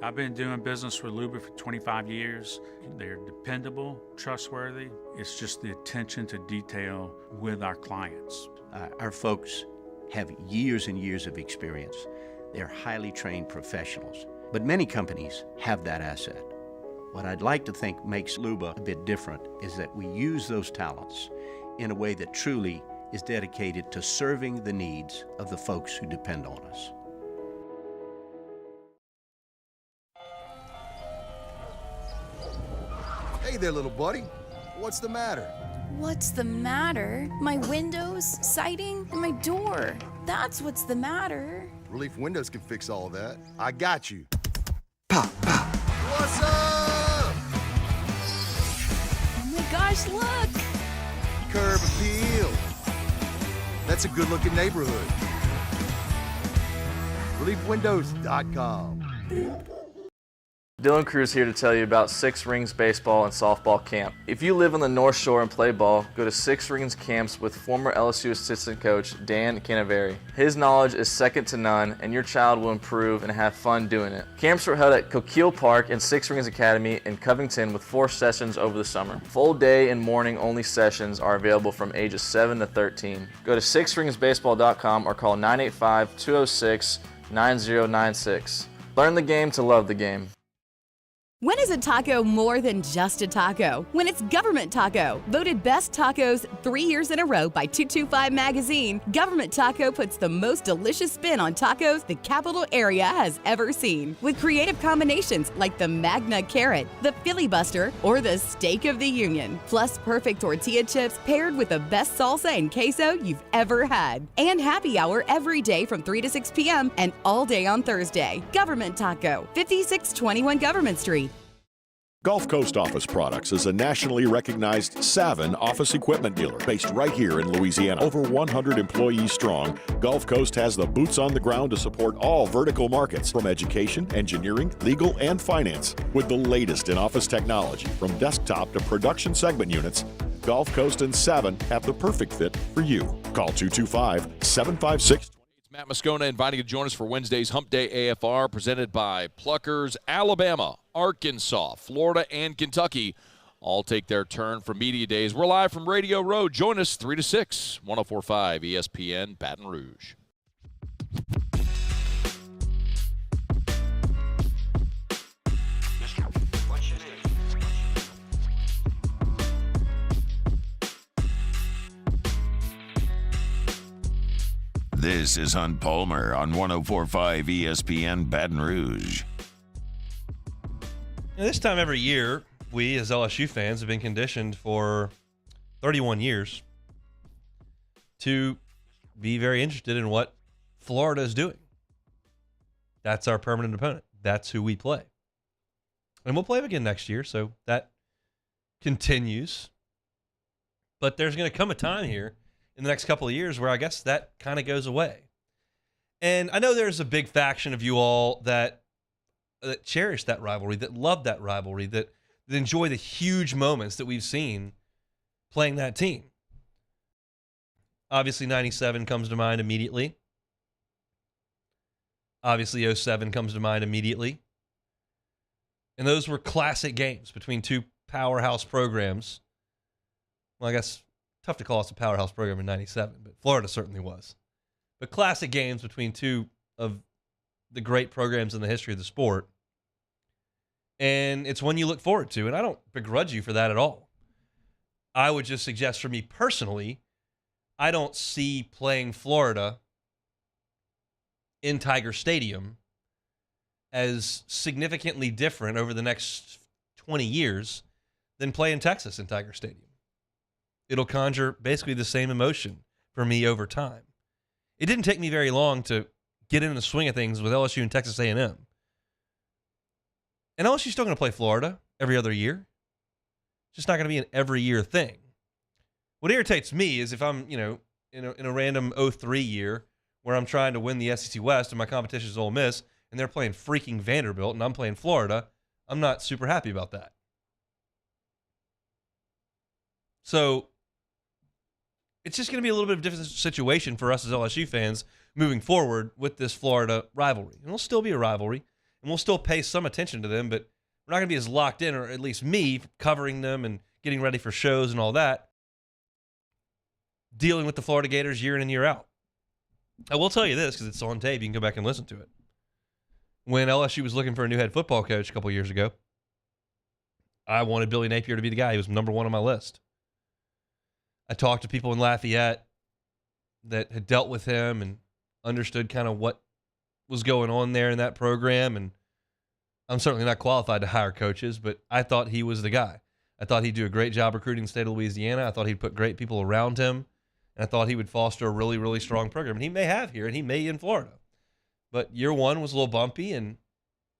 I've been doing business with Luba for 25 years. They're dependable, trustworthy. It's just the attention to detail with our clients. Our folks have years and years of experience. They're highly trained professionals, but many companies have that asset. What I'd like to think makes Luba a bit different is that we use those talents in a way that truly is dedicated to serving the needs of the folks who depend on us. Hey there, little buddy. What's the matter? What's the matter? My windows, siding, and my door. That's what's the matter. Relief Windows can fix all that. I got you. Pop, pop. What's up? Oh my gosh, look! Curb appeal. That's a good-looking neighborhood. ReliefWindows.com. Dylan Cruz here to tell you about Six Rings Baseball and Softball Camp. If you live on the North Shore and play ball, go to Six Rings Camps with former LSU assistant coach Dan Canaveri. His knowledge is second to none, and your child will improve and have fun doing it. Camps were held at Coquille Park and Six Rings Academy in Covington with 4 sessions over the summer. Full day and morning only sessions are available from ages 7 to 13. Go to sixringsbaseball.com or call 985-206-9096. Learn the game to love the game. When is a taco more than just a taco? When it's Government Taco, voted best tacos 3 years in a row by 225 Magazine, Government Taco puts the most delicious spin on tacos the capital area has ever seen. With creative combinations like the Magna Carrot, the Filibuster, or the Steak of the Union. Plus perfect tortilla chips paired with the best salsa and queso you've ever had. And happy hour every day from 3 to 6 p.m. and all day on Thursday. Government Taco, 5621 Government Street. Gulf Coast Office Products is a nationally recognized Savin office equipment dealer based right here in Louisiana. Over 100 employees strong, Gulf Coast has the boots on the ground to support all vertical markets, from education, engineering, legal, and finance. With the latest in office technology, from desktop to production segment units, Gulf Coast and Savin have the perfect fit for you. Call 225-756. Matt Moscona inviting you to join us for Wednesday's Hump Day AFR, presented by Pluckers. Alabama, Arkansas, Florida, and Kentucky all take their turn for Media Days. We're live from Radio Row. Join us 3 to 6, 104.5 ESPN, Baton Rouge. This is Hunt Palmer on 104.5 ESPN Baton Rouge. This time every year, we as LSU fans have been conditioned for 31 years to be very interested in what Florida is doing. That's our permanent opponent. That's who we play. And we'll play them again next year, so that continues. But there's going to come a time here in the next couple of years where I guess that kind of goes away. And I know there's a big faction of you all that cherish that rivalry, that love that rivalry, that enjoy the huge moments that we've seen playing that team. Obviously, 97 comes to mind immediately. Obviously, 07 comes to mind immediately. And those were classic games between two powerhouse programs. Well, I guess tough to call us a powerhouse program in 97, but Florida certainly was. But classic games between two of the great programs in the history of the sport. And it's one you look forward to, and I don't begrudge you for that at all. I would just suggest for me personally, I don't see playing Florida in Tiger Stadium as significantly different over the next 20 years than playing Texas in Tiger Stadium. It'll conjure basically the same emotion for me over time. It didn't take me very long to get in the swing of things with LSU and Texas A&M. And LSU's still going to play Florida every other year. It's just not going to be an every year thing. What irritates me is if I'm, in a random 03 year where I'm trying to win the SEC West and my competition is Ole Miss and they're playing freaking Vanderbilt and I'm playing Florida, I'm not super happy about that. So it's just going to be a little bit of a different situation for us as LSU fans moving forward with this Florida rivalry. And it'll still be a rivalry, and we'll still pay some attention to them, but we're not going to be as locked in, or at least me, covering them and getting ready for shows and all that, dealing with the Florida Gators year in and year out. I will tell you this, because it's on tape. You can go back and listen to it. When LSU was looking for a new head football coach a couple years ago, I wanted Billy Napier to be the guy. He was number one on my list. I talked to people in Lafayette that had dealt with him and understood kind of what was going on there in that program. And I'm certainly not qualified to hire coaches, but I thought he was the guy. I thought he'd do a great job recruiting the state of Louisiana. I thought he'd put great people around him. And I thought he would foster a really, really strong program. And he may have here, and he may in Florida. But year one was a little bumpy, and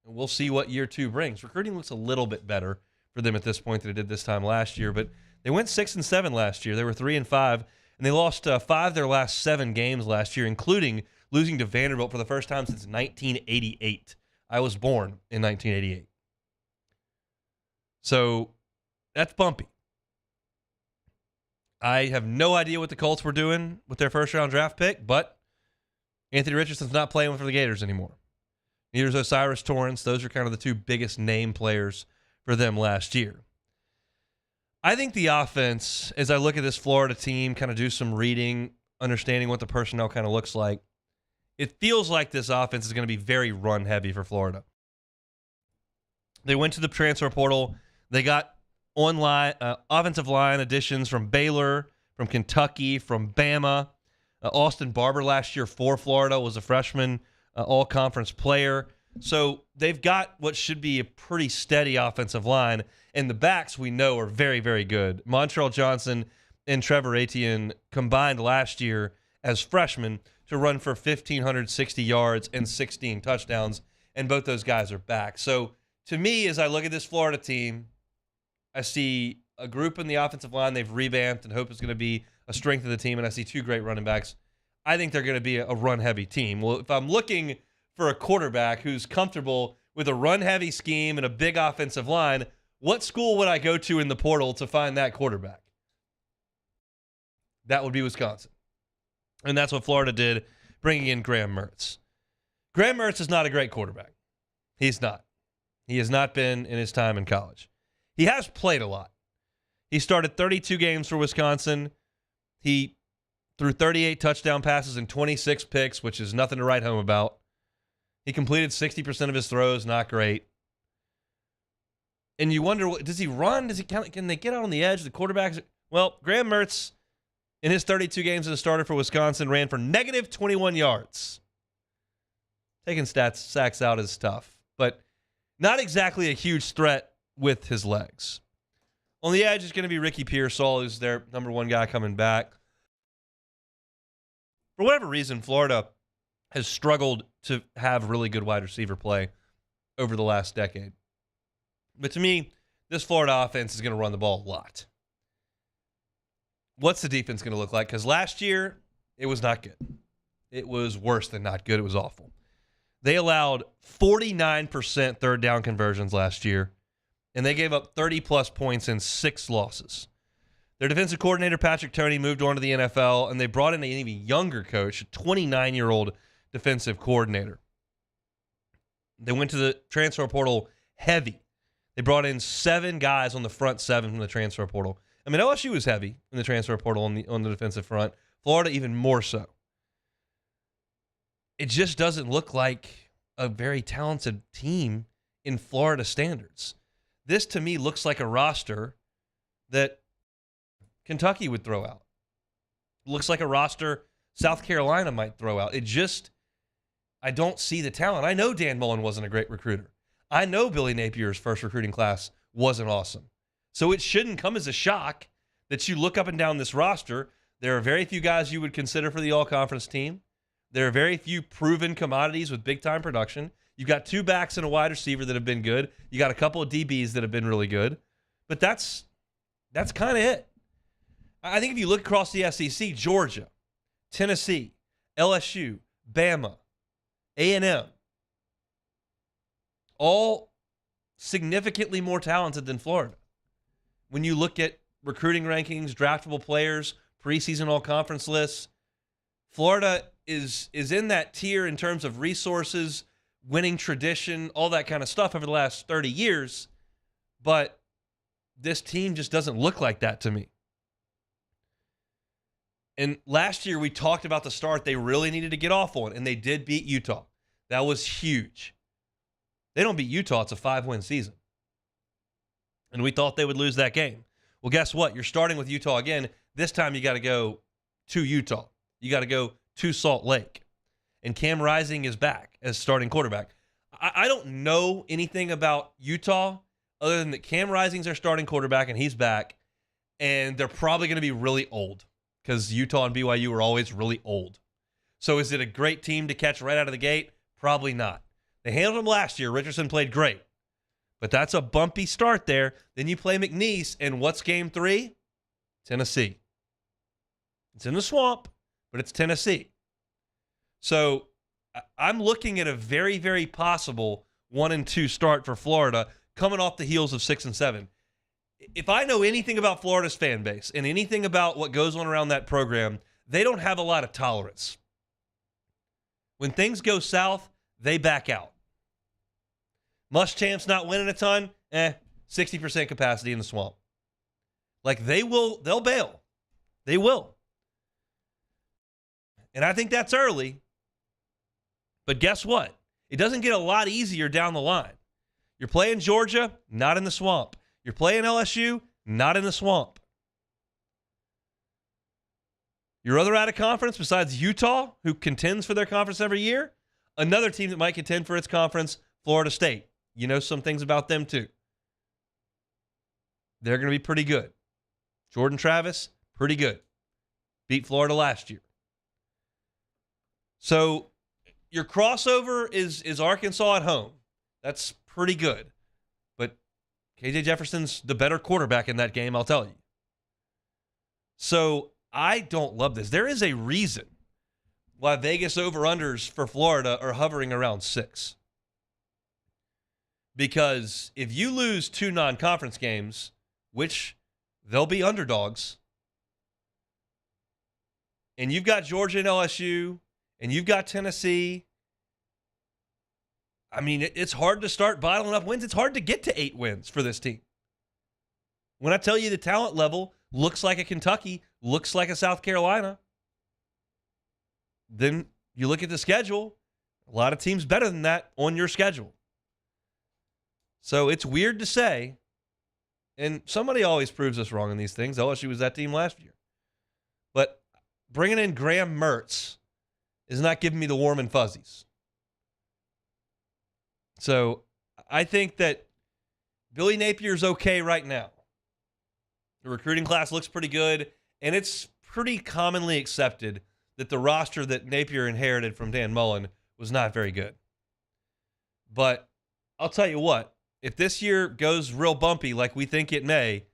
we'll see what year two brings. Recruiting looks a little bit better for them at this point than it did this time last year. But they went 6-7 last year. They were 3-5, and they lost 5 of their last 7 games last year, including losing to Vanderbilt for the first time since 1988. I was born in 1988. So that's bumpy. I have no idea what the Colts were doing with their first-round draft pick, but Anthony Richardson's not playing for the Gators anymore. Neither is Osiris Torrance. Those are kind of the 2 biggest name players for them last year. I think the offense, as I look at this Florida team, kind of do some reading, understanding what the personnel kind of looks like, it feels like this offense is going to be very run-heavy for Florida. They went to the transfer portal. They got online offensive line additions from Baylor, from Kentucky, from Bama. Austin Barber last year for Florida was a freshman all-conference player. So they've got what should be a pretty steady offensive line. And the backs we know are very, very good. Montrell Johnson and Trevor Etienne combined last year as freshmen to run for 1,560 yards and 16 touchdowns. And both those guys are back. So to me, as I look at this Florida team, I see a group in the offensive line they've revamped and hope is going to be a strength of the team, and I see 2 great running backs. I think they're going to be a run-heavy team. Well, if I'm looking for a quarterback who's comfortable with a run-heavy scheme and a big offensive line, what school would I go to in the portal to find that quarterback? That would be Wisconsin. And that's what Florida did, bringing in Graham Mertz. Graham Mertz is not a great quarterback. He's not. He has not been in his time in college. He has played a lot. He started 32 games for Wisconsin. He threw 38 touchdown passes and 26 picks, which is nothing to write home about. He completed 60% of his throws, not great. And you wonder, does he run? Can they get out on the edge? The quarterbacks? Well, Graham Mertz, in his 32 games as a starter for Wisconsin, ran for negative 21 yards. Taking sacks out is tough, but not exactly a huge threat with his legs. On the edge is going to be Ricky Pearsall, who's their number 1 guy coming back. For whatever reason, Florida has struggled to have really good wide receiver play over the last decade. But to me, this Florida offense is going to run the ball a lot. What's the defense going to look like? Because last year, it was not good. It was worse than not good. It was awful. They allowed 49% third down conversions last year, and they gave up 30-plus points in 6 losses. Their defensive coordinator, Patrick Toney, moved on to the NFL, and they brought in an even younger coach, a 29-year-old defensive coordinator. They went to the transfer portal heavy. They brought in 7 guys on the front 7 from the transfer portal. I mean, LSU was heavy in the transfer portal on the defensive front. Florida even more so. It just doesn't look like a very talented team in Florida standards. This, to me, looks like a roster that Kentucky would throw out. Looks like a roster South Carolina might throw out. I don't see the talent. I know Dan Mullen wasn't a great recruiter. I know Billy Napier's first recruiting class wasn't awesome. So it shouldn't come as a shock that you look up and down this roster. There are very few guys you would consider for the all-conference team. There are very few proven commodities with big-time production. You've got 2 backs and a wide receiver that have been good. You got a couple of DBs that have been really good. But that's kind of it. I think if you look across the SEC, Georgia, Tennessee, LSU, Bama, A&M, all significantly more talented than Florida. When you look at recruiting rankings, draftable players, preseason all-conference lists, Florida is in that tier in terms of resources, winning tradition, all that kind of stuff over the last 30 years. But this team just doesn't look like that to me. And last year we talked about the start they really needed to get off on, and they did beat Utah. That was huge. They don't beat Utah, it's a 5-win season. And we thought they would lose that game. Well, guess what? You're starting with Utah again. This time you got to go to Utah. You got to go to Salt Lake. And Cam Rising is back as starting quarterback. I don't know anything about Utah other than that Cam Rising's their starting quarterback and he's back, and they're probably going to be really old because Utah and BYU are always really old. So is it a great team to catch right out of the gate? Probably not. They handled them last year. Richardson played great. But that's a bumpy start there. Then you play McNeese, and what's game 3? Tennessee. It's in the swamp, but it's Tennessee. So I'm looking at a very, very possible 1-2 start for Florida coming off the heels of 6-7. If I know anything about Florida's fan base and anything about what goes on around that program, they don't have a lot of tolerance. When things go south, they back out. Muschamp's not winning a ton, 60% capacity in the swamp. Like they'll bail. They will. And I think that's early. But guess what? It doesn't get a lot easier down the line. You're playing Georgia, not in the swamp. You're playing LSU, not in the swamp. Your other out of conference, besides Utah, who contends for their conference every year, another team that might contend for its conference, Florida State. You know some things about them too. They're going to be pretty good. Jordan Travis, pretty good. Beat Florida last year. So your crossover is Arkansas at home. That's pretty good. But KJ Jefferson's the better quarterback in that game, I'll tell you. So I don't love this. There is a reason why Vegas over-unders for Florida are hovering around 6. Because if you lose 2 non-conference games, which they'll be underdogs, and you've got Georgia and LSU, and you've got Tennessee, I mean, it's hard to start bottling up wins. It's hard to get to 8 wins for this team. When I tell you the talent level looks like a Kentucky, looks like a South Carolina, then you look at the schedule, a lot of teams better than that on your schedule. So it's weird to say, and somebody always proves us wrong in these things. LSU was that team last year. But bringing in Graham Mertz is not giving me the warm and fuzzies. So I think that Billy Napier's okay right now. The recruiting class looks pretty good, and it's pretty commonly accepted that the roster that Napier inherited from Dan Mullen was not very good. But I'll tell you what, if this year goes real bumpy like we think it may,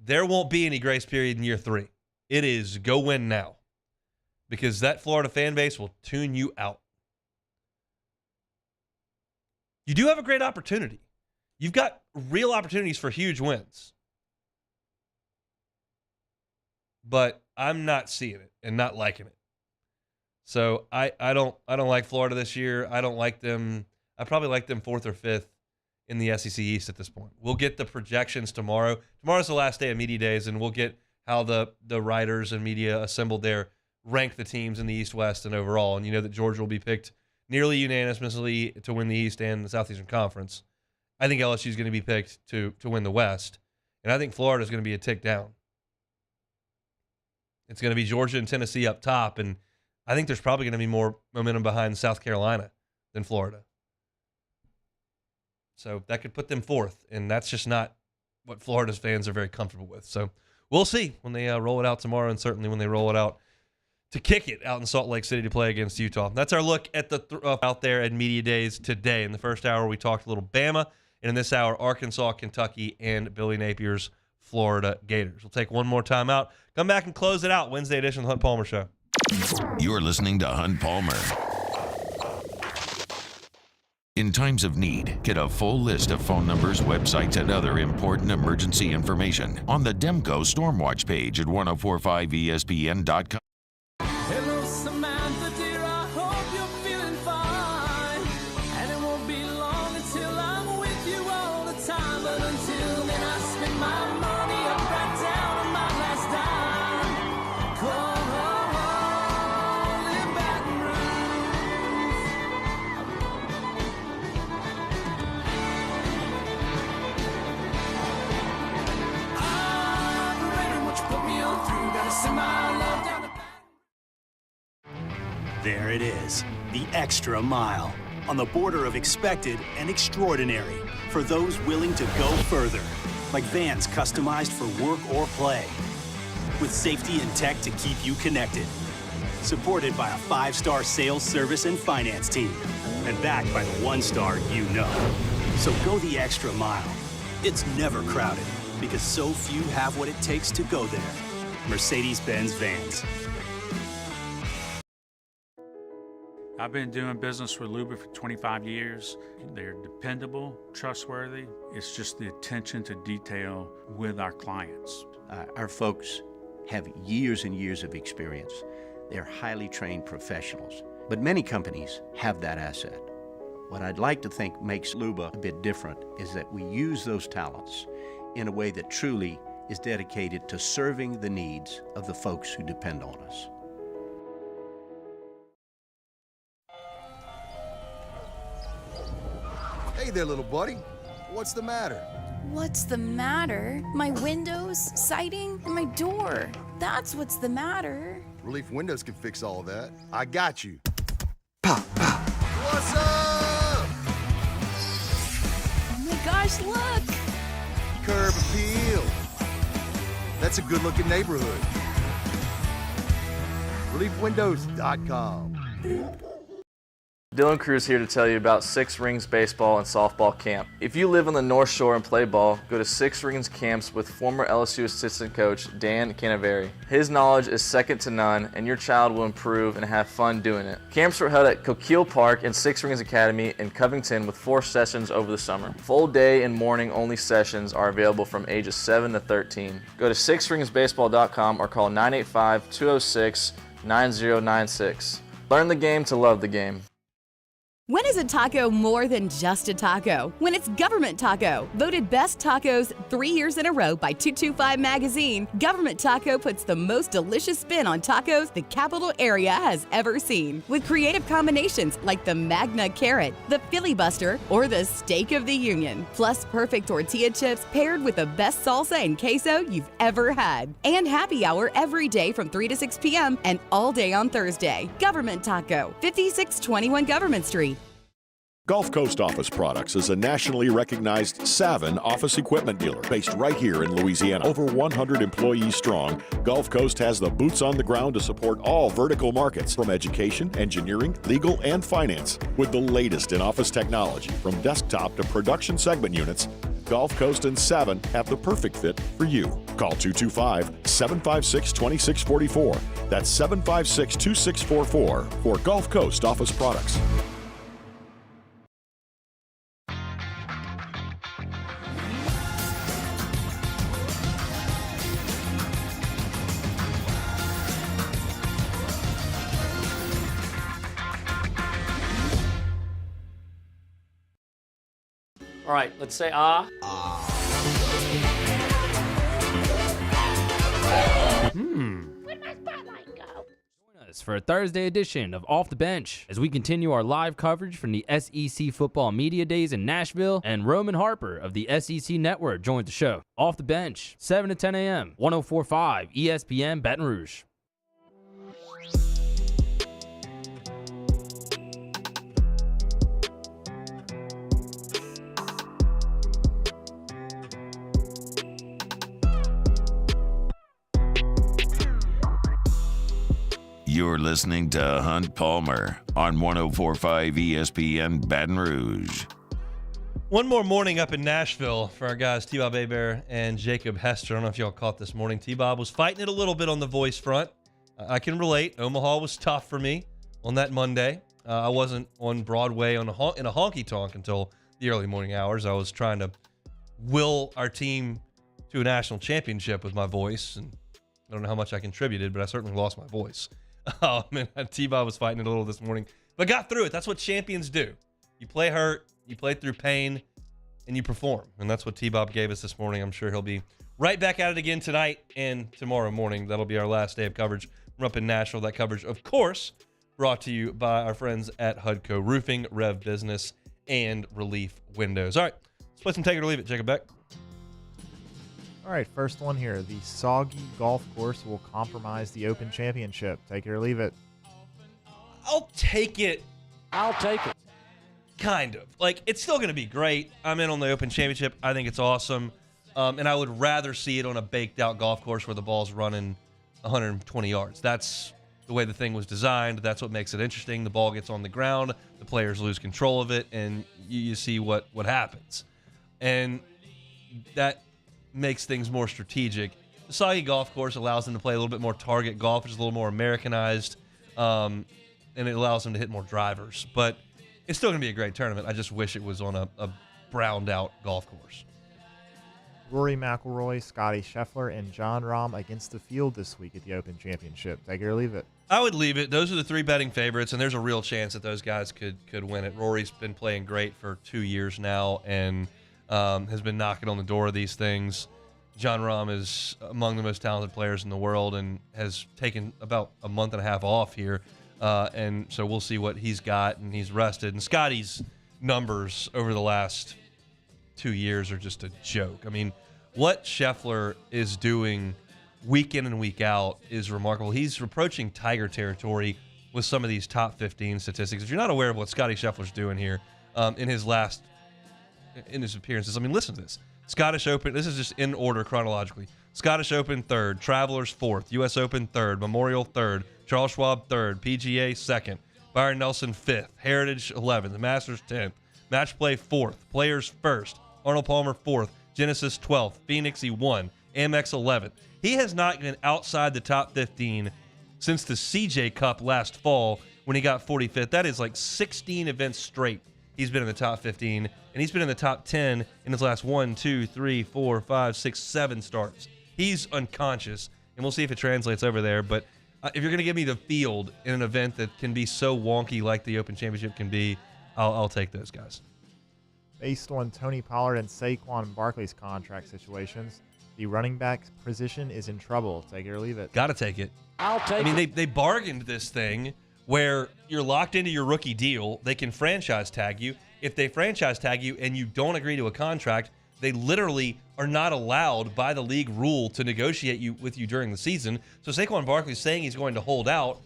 there won't be any grace period in year 3. It is go win now. Because that Florida fan base will tune you out. You do have a great opportunity. You've got real opportunities for huge wins. But I'm not seeing it and not liking it. So I don't like Florida this year. I don't like them. I probably like them 4th or 5th in the SEC East at this point. We'll get the projections tomorrow. Tomorrow's the last day of media days, and we'll get how the writers and media assembled there rank the teams in the East, West, and overall. And you know that Georgia will be picked nearly unanimously to win the East and the Southeastern Conference. I think LSU is going to be picked to win the West. And I think Florida is going to be a tick down. It's going to be Georgia and Tennessee up top, and I think there's probably going to be more momentum behind South Carolina than Florida. So that could put them 4th, and that's just not what Florida's fans are very comfortable with. So we'll see when they roll it out tomorrow, and certainly when they roll it out to kick it out in Salt Lake City to play against Utah. That's our look at the out there at Media Days today. In the first hour, we talked a little Bama, and in this hour, Arkansas, Kentucky, and Billy Napier's Florida Gators. We'll take one more time out. Come back and close it out. Wednesday edition of the Hunt Palmer Show. You're listening to Hunt Palmer. In times of need, get a full list of phone numbers, websites, and other important emergency information on the Demco Stormwatch page at 1045ESPN.com. Hello, Samantha, dear, I hope you're feeling fine. And it won't be long until I'm with you all the time. But until then, I spend my money up right down on my last dime. Come home in Baton Rouge. I'm ready, what you put me on through. Gotta send my love down the There it is, the extra mile, on the border of expected and extraordinary. for those willing to go further, like vans customized for work or play, with safety and tech to keep you connected. Supported by a 5-star sales, service, and finance team, and backed by the 1-star you know. So go the extra mile. It's never crowded, because so few have what it takes to go there. Mercedes-Benz Vans. I've been doing business with Luba for 25 years. They're dependable, trustworthy. It's just the attention to detail with our clients. Our folks have years and years of experience. They're highly trained professionals, but many companies have that asset. What I'd like to think makes Luba a bit different is that we use those talents in a way that truly is dedicated to serving the needs of the folks who depend on us. Hey there, little buddy. What's the matter? What's the matter? My windows, siding, and my door. That's what's the matter. Relief Windows can fix all of that. I got you. Pop, pop. What's up? Oh my gosh, look! Curb appeal. That's a good-looking neighborhood. ReliefWindows.com. Dylan Cruz here to tell you about Six Rings Baseball and Softball Camp. If you live on the North Shore and play ball, go to Six Rings Camps with former LSU assistant coach Dan Canaveri. His knowledge is second to none, and your child will improve and have fun doing it. Camps were held at Coquille Park and Six Rings Academy in Covington with 4 sessions over the summer. Full day and morning only sessions are available from ages 7 to 13. Go to sixringsbaseball.com or call 985-206-9096. Learn the game to love the game. When is a taco more than just a taco? When it's Government Taco. Voted best tacos 3 years in a row by 225 Magazine, Government Taco puts the most delicious spin on tacos the capital area has ever seen. With creative combinations like the Magna Carrot, the Filibuster, or the Steak of the Union. Plus perfect tortilla chips paired with the best salsa and queso you've ever had. And happy hour every day from 3 to 6 p.m. and all day on Thursday. Government Taco, 5621 Government Street. Gulf Coast Office Products is a nationally recognized Savin office equipment dealer based right here in Louisiana. Over 100 employees strong, Gulf Coast has the boots on the ground to support all vertical markets from education, engineering, legal, and finance. With the latest in office technology from desktop to production segment units, Gulf Coast and Savin have the perfect fit for you. Call 225-756-2644. That's 756-2644 for Gulf Coast Office Products. All right, let's say ah. Where'd my spotlight go? Join us for a Thursday edition of Off the Bench as we continue our live coverage from the SEC Football Media Days in Nashville, and Roman Harper of the SEC Network joins the show. Off the Bench, 7 to 10 a.m., 104.5 ESPN Baton Rouge. You're listening to Hunt Palmer on 104.5 ESPN Baton Rouge. One more morning up in Nashville for our guys T-Bob Hebert and Jacob Hester. I don't know if y'all caught this morning. T-Bob was fighting it a little bit on the voice front. I can relate. Omaha was tough for me on that Monday. I wasn't on Broadway in a honky-tonk until the early morning hours. I was trying to will our team to a national championship with my voice, and I don't know how much I contributed, but I certainly lost my voice. Man, T-Bob was fighting it a little this morning, but got through it. That's what champions do. You play hurt, you play through pain, and you perform. And that's what T-Bob gave us this morning. I'm sure he'll be right back at it again tonight and tomorrow morning. That'll be our last day of coverage from up in Nashville. That coverage, of course, brought to you by our friends at HUDCO Roofing, Rev Business, and Relief Windows. All right, let's play some Take It or Leave It. Jacob Beck. All right, first one here. The soggy golf course will compromise the Open Championship. Take it or leave it. I'll take it. I'll take it. Kind of. Like, it's still going to be great. I'm in on the Open Championship. I think it's awesome. And I would rather see it on a baked-out golf course where the ball's running 120 yards. That's the way the thing was designed. That's what makes it interesting. The ball gets on the ground. The players lose control of it, and you see what happens. And that makes things more strategic. The Soggy golf course allows them to play a little bit more target golf, which is a little more Americanized, and it allows them to hit more drivers. But it's still going to be a great tournament. I just wish it was on a browned-out golf course. Rory McIlroy, Scotty Scheffler, and Jon Rahm against the field this week at the Open Championship. Take it or leave it. I would leave it. Those are the 3 betting favorites, and there's a real chance that those guys could win it. Rory's been playing great for 2 years now and has been knocking on the door of these things. Jon Rahm is among the most talented players in the world and has taken about a month and a half off here. And so we'll see what he's got, and he's rested. And Scotty's numbers over the last 2 years are just a joke. I mean, what Scheffler is doing week in and week out is remarkable. He's approaching Tiger territory with some of these top 15 statistics. If you're not aware of what Scotty Scheffler's doing here in his appearances, I mean, listen to this. Scottish Open, this is just in order chronologically. Scottish Open 3rd, Travelers 4th, U.S. Open 3rd, Memorial 3rd, Charles Schwab 3rd, PGA 2nd, Byron Nelson 5th, Heritage 11th, Masters 10th, Match Play 4th, Players 1st, Arnold Palmer 4th, Genesis 12th, Phoenix he won, Amex 11th. He has not been outside the top 15 since the CJ Cup last fall when he got 45th. That is like 16 events straight. He's been in the top 15, and he's been in the top 10 in his last 1, 2, 3, 4, 5, 6, 7 starts. He's unconscious, and we'll see if it translates over there. But if you're going to give me the field in an event that can be so wonky like the Open Championship can be, I'll take those guys. Based on Tony Pollard and Saquon Barkley's contract situations, the running back position is in trouble. Take it or leave it. Got to take it. I'll take it. I mean, they bargained this thing where you're locked into your rookie deal. They can franchise tag you. If they franchise tag you and you don't agree to a contract, they literally are not allowed by the league rule to negotiate with you during the season. So Saquon Barkley saying he's going to hold out,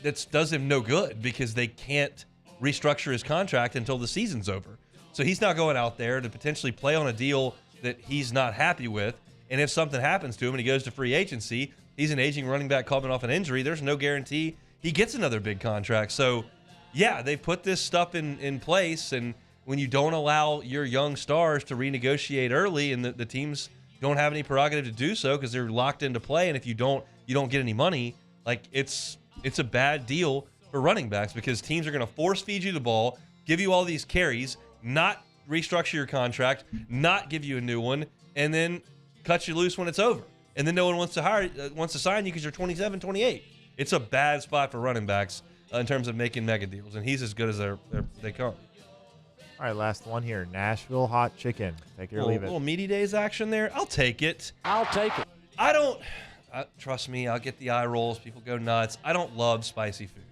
that does him no good because they can't restructure his contract until the season's over. So he's not going out there to potentially play on a deal that he's not happy with. And if something happens to him and he goes to free agency, he's an aging running back coming off an injury. There's no guarantee he gets another big contract. So, yeah, they've put this stuff in place. And when you don't allow your young stars to renegotiate early and the teams don't have any prerogative to do so because they're locked into play, and if you don't get any money, like it's a bad deal for running backs because teams are going to force feed you the ball, give you all these carries, not restructure your contract, not give you a new one, and then cut you loose when it's over. And then no one wants to sign you because you're 27, 28. It's a bad spot for running backs in terms of making mega deals, and he's as good as they come. All right, last one here. Nashville hot chicken. Take it or leave it. Little meaty days action there. I'll take it. I'll take it. I don't. Trust me, I'll get the eye rolls. People go nuts. I don't love spicy food.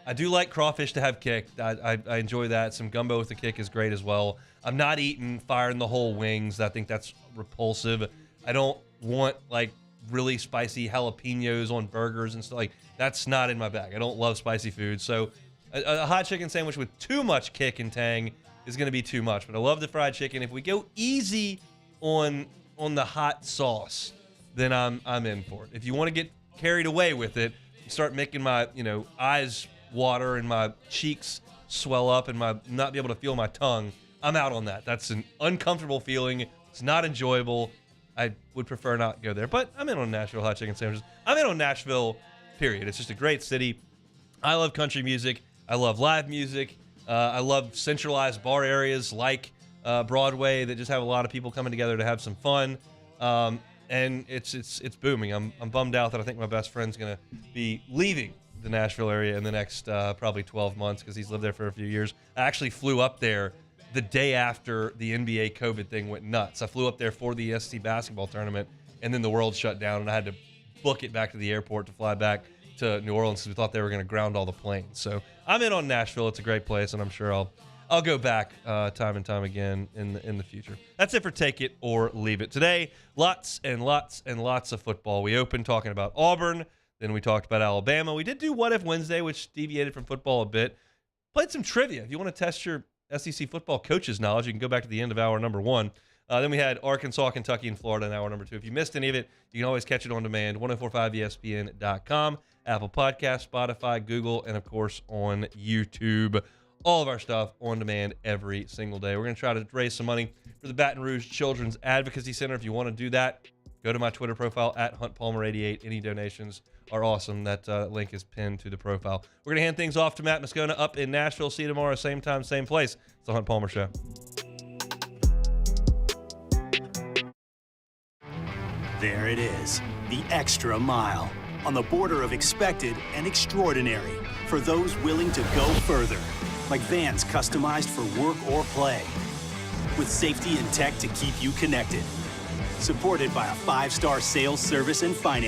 I do like crawfish to have kick. I enjoy that. Some gumbo with a kick is great as well. I'm not eating fire in the whole wings. I think that's repulsive. I don't want like really spicy jalapenos on burgers and stuff. Like that's not in my bag. I don't love spicy food. So a hot chicken sandwich with too much kick and tang is going to be too much. But I love the fried chicken. If we go easy on the hot sauce, then I'm in for it. If you want to get carried away with it, start making my eyes water and my cheeks swell up and not be able to feel my tongue, I'm out on that. That's an uncomfortable feeling. It's not enjoyable. I would prefer not go there, but I'm in on Nashville hot chicken sandwiches. I'm in on Nashville, period. It's just a great city. I love country music. I love live music. I love centralized bar areas like Broadway that just have a lot of people coming together to have some fun. And it's booming. I'm bummed out that I think my best friend's going to be leaving the Nashville area in the next probably 12 months because he's lived there for a few years. I actually flew up there the day after the NBA COVID thing went nuts. I flew up there for the SC basketball tournament, and then the world shut down, and I had to book it back to the airport to fly back to New Orleans because we thought they were going to ground all the planes. So I'm in on Nashville. It's a great place, and I'm sure I'll go back time and time again in the future. That's it for Take It or Leave It. Today, lots and lots and lots of football. We opened talking about Auburn. Then we talked about Alabama. We did do What If Wednesday, which deviated from football a bit. Played some trivia. If you want to test your SEC football coaches knowledge, you can go back to the end of hour number 1. Then we had Arkansas, Kentucky, and Florida in hour number 2. If you missed any of it, you can always catch it on demand, 1045ESPN.com, Apple Podcasts, Spotify, Google, and, of course, on YouTube. All of our stuff on demand every single day. We're going to try to raise some money for the Baton Rouge Children's Advocacy Center. If you want to do that, go to my Twitter profile, @HuntPalmer88. Any donations are awesome. That link is pinned to the profile. We're going to hand things off to Matt Moscona up in Nashville. See you tomorrow, same time, same place. It's the Hunt Palmer Show. There it is, the extra mile, on the border of expected and extraordinary, for those willing to go further, like vans customized for work or play, with safety and tech to keep you connected, supported by a 5-star sales, service, and finance